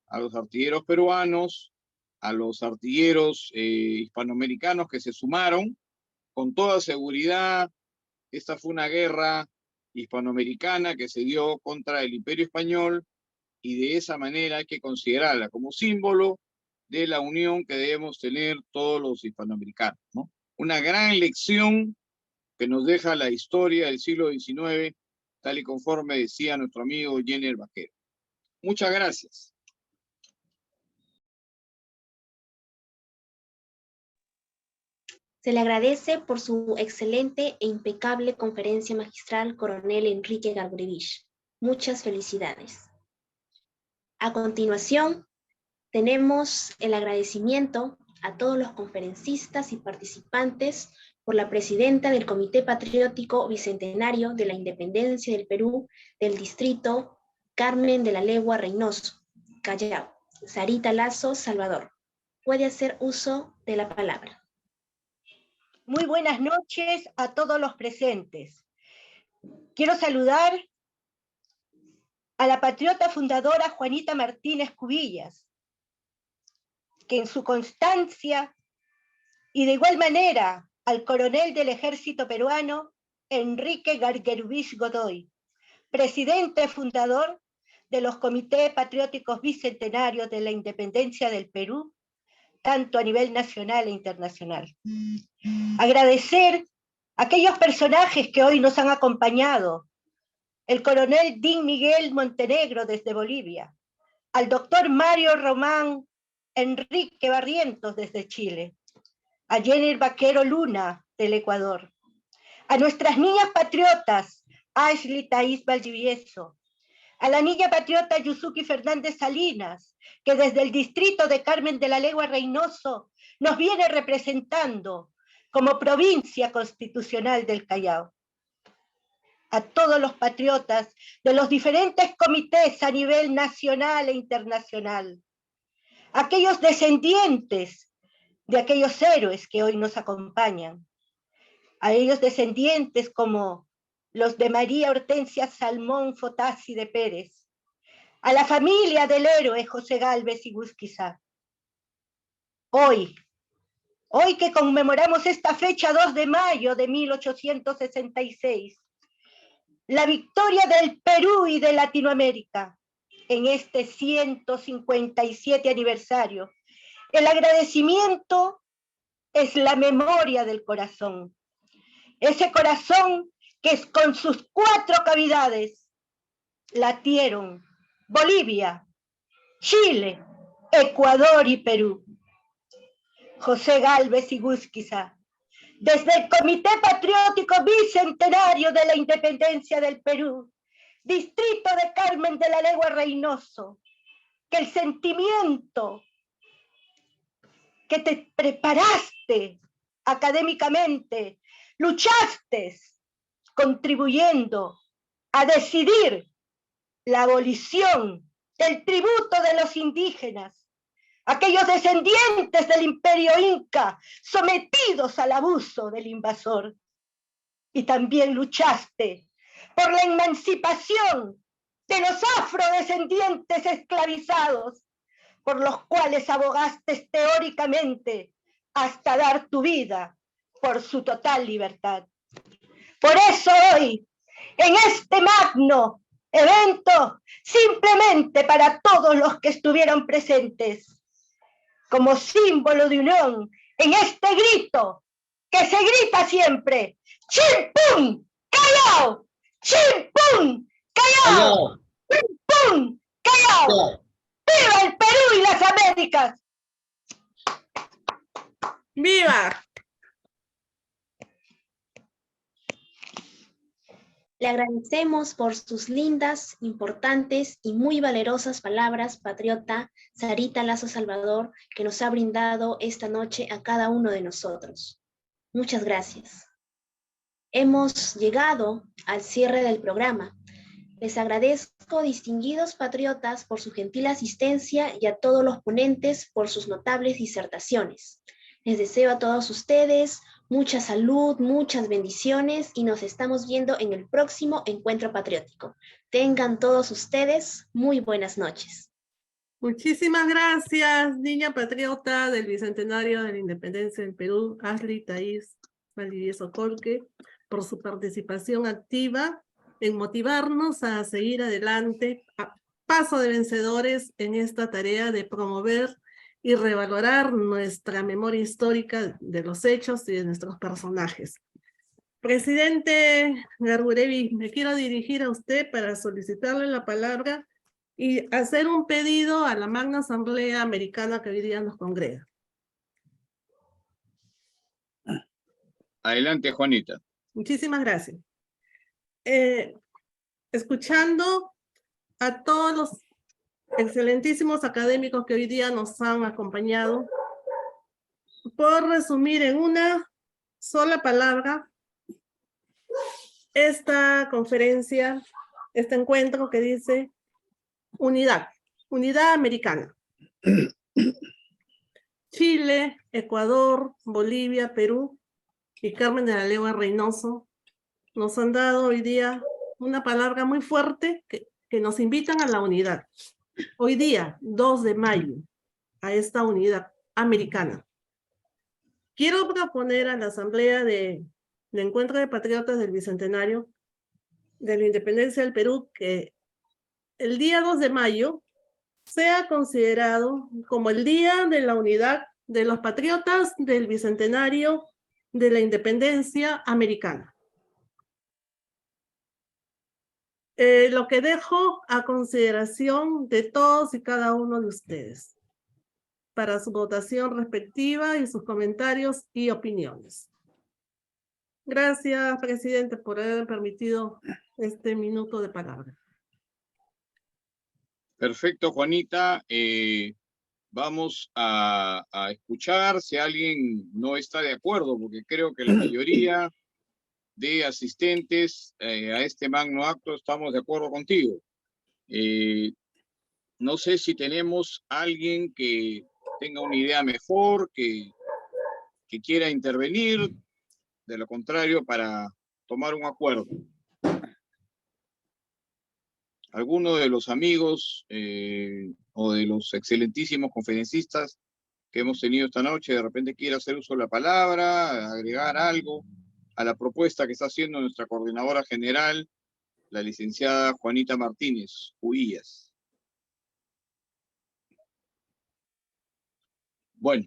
Speaker 9: a los artilleros peruanos, a los artilleros hispanoamericanos que se sumaron. Con toda seguridad, esta fue una guerra hispanoamericana que se dio contra el Imperio Español y de esa manera hay que considerarla como símbolo de la unión que debemos tener todos los hispanoamericanos, ¿no? Una gran lección que nos deja la historia del siglo XIX, tal y conforme decía nuestro amigo Jenner Vaquero. Muchas gracias.
Speaker 2: Se le agradece por su excelente e impecable conferencia magistral, coronel Enrique Gargurevich. Muchas felicidades. A continuación, tenemos el agradecimiento a todos los conferencistas y participantes por la presidenta del Comité Patriótico Bicentenario de la Independencia del Perú del Distrito Carmen de la Legua Reynoso, Callao, Sarita Lazo, Salvador. Puede hacer uso de la palabra.
Speaker 10: Muy buenas noches a todos los presentes. Quiero saludar a la patriota fundadora Juanita Martínez Cubillas, que en su constancia, y de igual manera al coronel del ejército peruano, Enrique Gargurevich Godoy, presidente fundador de los comités patrióticos bicentenarios de la independencia del Perú, tanto a nivel nacional e internacional. Agradecer a aquellos personajes que hoy nos han acompañado, el coronel Din Miguel Montenegro desde Bolivia, al doctor Mario Román Enrique Barrientos desde Chile, a Jenner Vaquero Luna del Ecuador, a nuestras niñas patriotas, Ashley Thais Valdivieso, a la niña patriota Yusuki Fernández Salinas, que desde el distrito de Carmen de la Legua Reynoso nos viene representando como provincia constitucional del Callao. A todos los patriotas de los diferentes comités a nivel nacional e internacional, aquellos descendientes de aquellos héroes que hoy nos acompañan, a ellos descendientes como los de María Hortensia Salmón Fotassi de Pérez, a la familia del héroe José Gálvez Igusquiza. Hoy que conmemoramos esta fecha 2 de mayo de 1866, la victoria del Perú y de Latinoamérica en este 157 aniversario, el agradecimiento es la memoria del corazón. Ese corazón que con sus 4 cavidades latieron Bolivia, Chile, Ecuador y Perú. José Gálvez Igusquiza, desde el Comité Patriótico Bicentenario de la Independencia del Perú, distrito de Carmen de la Legua Reynoso, que el sentimiento que te preparaste académicamente, luchaste contribuyendo a decidir la abolición del tributo de los indígenas, aquellos descendientes del imperio inca sometidos al abuso del invasor. Y también luchaste por la emancipación de los afrodescendientes esclavizados, por los cuales abogaste teóricamente hasta dar tu vida por su total libertad. Por eso hoy, en este magno evento, simplemente para todos los que estuvieron presentes, como símbolo de unión en este grito que se grita siempre: ¡Chimpún! ¡Callao! ¡Chimpún! ¡Callao! ¡Chimpún! ¡Callao! ¡Viva el Perú y las Américas!
Speaker 1: ¡Viva!
Speaker 2: Le agradecemos por sus lindas, importantes y muy valerosas palabras, patriota Sarita Lazo Salvador, que nos ha brindado esta noche a cada uno de nosotros. Muchas gracias. Hemos llegado al cierre del programa. Les agradezco, distinguidos patriotas, por su gentil asistencia y a todos los ponentes por sus notables disertaciones. Les deseo a todos ustedes mucha salud, muchas bendiciones y nos estamos viendo en el próximo Encuentro Patriótico. Tengan todos ustedes muy buenas noches.
Speaker 1: Muchísimas gracias, niña patriota del Bicentenario de la Independencia del Perú, Ashley Thais Valdivieso Colque, por su participación activa en motivarnos a seguir adelante a paso de vencedores en esta tarea de promover y revalorar nuestra memoria histórica de los hechos y de nuestros personajes. Presidente Garburevi, me quiero dirigir a usted para solicitarle la palabra y hacer un pedido a la Magna Asamblea Americana que hoy día nos congrega.
Speaker 9: Adelante, Juanita.
Speaker 1: Muchísimas gracias. Escuchando a todos los excelentísimos académicos que hoy día nos han acompañado, por resumir en una sola palabra esta conferencia, este encuentro que dice unidad, unidad americana. Chile, Ecuador, Bolivia, Perú y Carmen de la Legua Reynoso nos han dado hoy día una palabra muy fuerte que nos invitan a la unidad. Hoy día, 2 de mayo, a esta unidad americana. Quiero proponer a la Asamblea de Encuentro de Patriotas del Bicentenario de la Independencia del Perú que el día 2 de mayo sea considerado como el Día de la Unidad de los Patriotas del Bicentenario de la Independencia Americana. Lo que dejo a consideración de todos y cada uno de ustedes para su votación respectiva y sus comentarios y opiniones. Gracias, presidente, por haber permitido este minuto de palabra.
Speaker 9: Perfecto, Juanita. Vamos a escuchar si alguien no está de acuerdo, porque creo que la mayoría de asistentes a este magno acto estamos de acuerdo contigo. No sé si tenemos alguien que tenga una idea mejor, que quiera intervenir, de lo contrario, para tomar un acuerdo. Alguno de los amigos o de los excelentísimos conferencistas que hemos tenido esta noche, de repente quiere hacer uso de la palabra, agregar algo a la propuesta que está haciendo nuestra coordinadora general, la licenciada Juanita Martínez Cubillas. Bueno,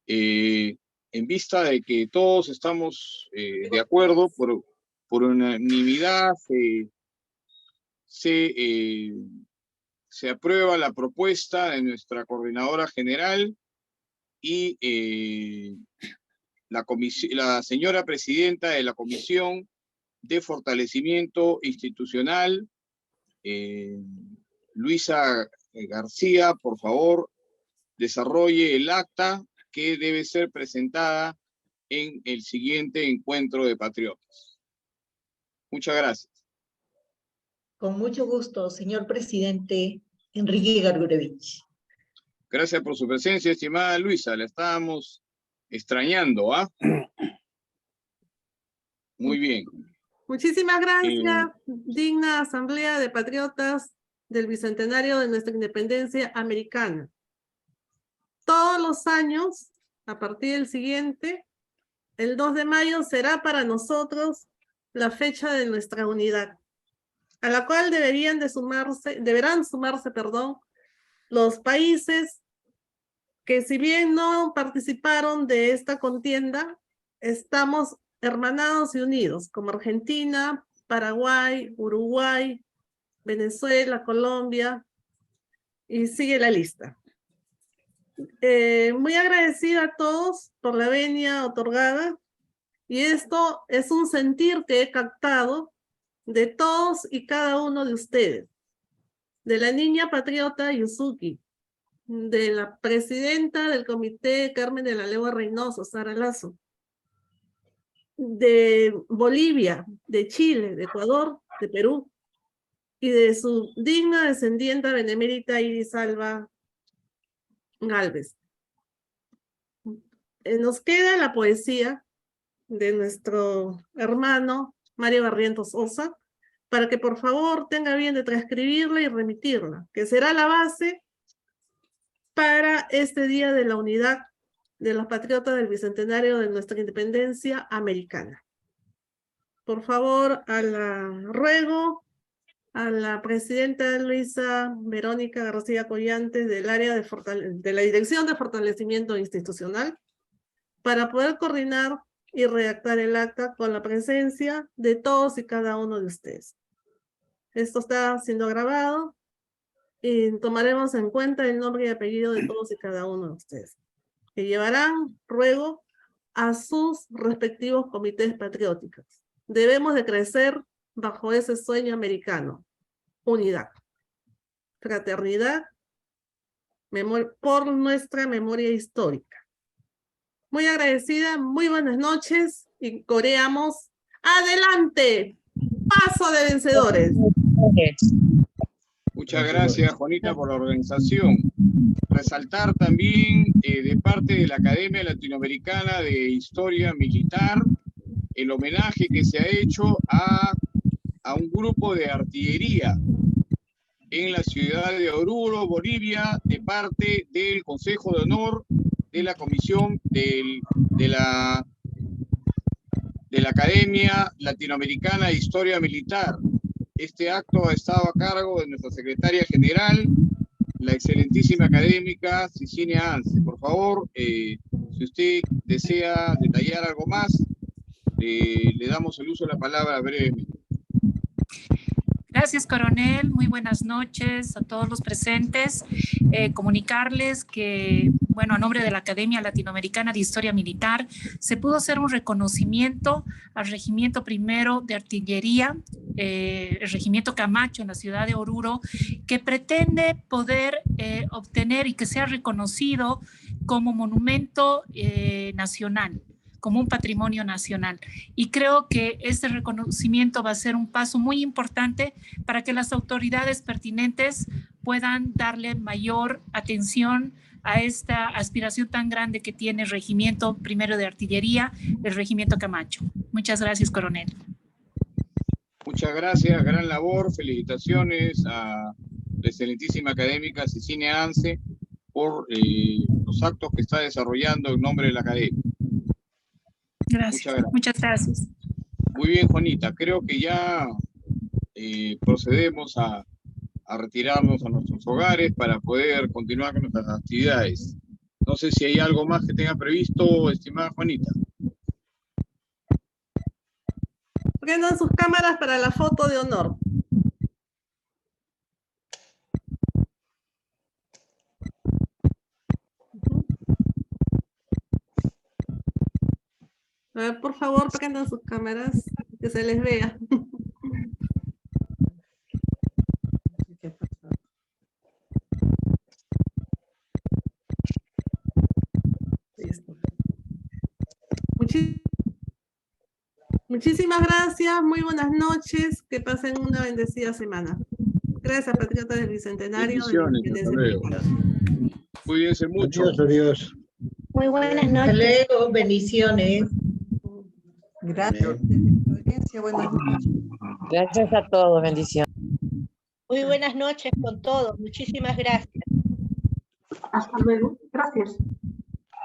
Speaker 9: en vista de que todos estamos de acuerdo, por unanimidad se aprueba la propuesta de nuestra coordinadora general y la señora presidenta de la Comisión de Fortalecimiento Institucional, Luisa García, por favor, desarrolle el acta que debe ser presentada en el siguiente encuentro de patriotas. Muchas gracias.
Speaker 11: Con mucho gusto, señor presidente Enrique Gargurevich.
Speaker 9: Gracias por su presencia, estimada Luisa. La estábamos extrañando, ¿ah? Muy bien.
Speaker 1: Muchísimas gracias, digna Asamblea de Patriotas del Bicentenario de nuestra Independencia Americana. Todos los años, a partir del siguiente, el 2 de mayo será para nosotros la fecha de nuestra unidad, a la cual deberán sumarse, los países que, si bien no participaron de esta contienda, estamos hermanados y unidos, como Argentina, Paraguay, Uruguay, Venezuela, Colombia, y sigue la lista. Muy agradecida a todos por la venia otorgada, y esto es un sentir que he captado de todos y cada uno de ustedes, de la niña patriota Yusuki, de la presidenta del comité Carmen de la Legua Reynoso, Sara Lazo, de Bolivia, de Chile, de Ecuador, de Perú, y de su digna descendiente benemérita Iris Alba Gálvez. Nos queda la poesía de nuestro hermano Mario Barrientos Osa, para que por favor tenga bien de transcribirla y remitirla, que será la base para este Día de la Unidad de los Patriotas del Bicentenario de nuestra Independencia Americana. Por favor, ruego a la presidenta Luisa Verónica García Collantes del área de la Dirección de Fortalecimiento Institucional para poder coordinar y redactar el acta con la presencia de todos y cada uno de ustedes. Esto está siendo grabado y tomaremos en cuenta el nombre y apellido de todos y cada uno de ustedes, que llevarán, ruego, a sus respectivos comités patrióticos. Debemos de crecer bajo ese sueño americano: unidad, fraternidad, por nuestra memoria histórica. Muy agradecida, muy buenas noches y coreamos ¡adelante! ¡Paso de vencedores!
Speaker 9: Muchas gracias, Juanita, por la organización. Resaltar también de parte de la Academia Latinoamericana de Historia Militar el homenaje que se ha hecho a un grupo de artillería en la ciudad de Oruro, Bolivia, de parte del Consejo de Honor de la Comisión de la Academia Latinoamericana de Historia Militar. Este acto ha estado a cargo de nuestra secretaria general, la excelentísima académica Cicilia Anse. Por favor, si usted desea detallar algo más, le damos el uso de la palabra brevemente.
Speaker 12: Gracias, coronel. Muy buenas noches a todos los presentes. Comunicarles que, bueno, a nombre de la Academia Latinoamericana de Historia Militar, se pudo hacer un reconocimiento al Regimiento Primero de Artillería, el Regimiento Camacho en la ciudad de Oruro, que pretende poder obtener y que sea reconocido como monumento nacional, como un patrimonio nacional. Y creo que este reconocimiento va a ser un paso muy importante para que las autoridades pertinentes puedan darle mayor atención a esta aspiración tan grande que tiene el Regimiento Primero de Artillería, el Regimiento Camacho. Muchas gracias, coronel.
Speaker 9: Muchas gracias, gran labor, felicitaciones a la excelentísima académica Cecilia Anse por los actos que está desarrollando en nombre de la academia.
Speaker 12: Gracias, muchas gracias.
Speaker 9: Muy bien, Juanita, creo que ya procedemos a retirarnos a nuestros hogares para poder continuar con nuestras actividades. No sé si hay algo más que tenga previsto, estimada Juanita.
Speaker 1: Prendan sus cámaras para la foto de honor. A ver, por favor, prendan sus cámaras, que se les vea. Muchísimas gracias, muy buenas noches, que pasen una bendecida semana. Gracias, patriotas del Bicentenario.
Speaker 9: Bendiciones, hasta luego. Cuídense mucho.
Speaker 8: Adiós, adiós.
Speaker 2: Muy buenas
Speaker 11: Hasta
Speaker 2: noches.
Speaker 11: luego, bendiciones.
Speaker 13: Gracias. Buenas noches.
Speaker 4: Gracias a todos, bendiciones.
Speaker 10: Muy buenas noches con todos. Muchísimas gracias.
Speaker 13: Hasta luego. Gracias.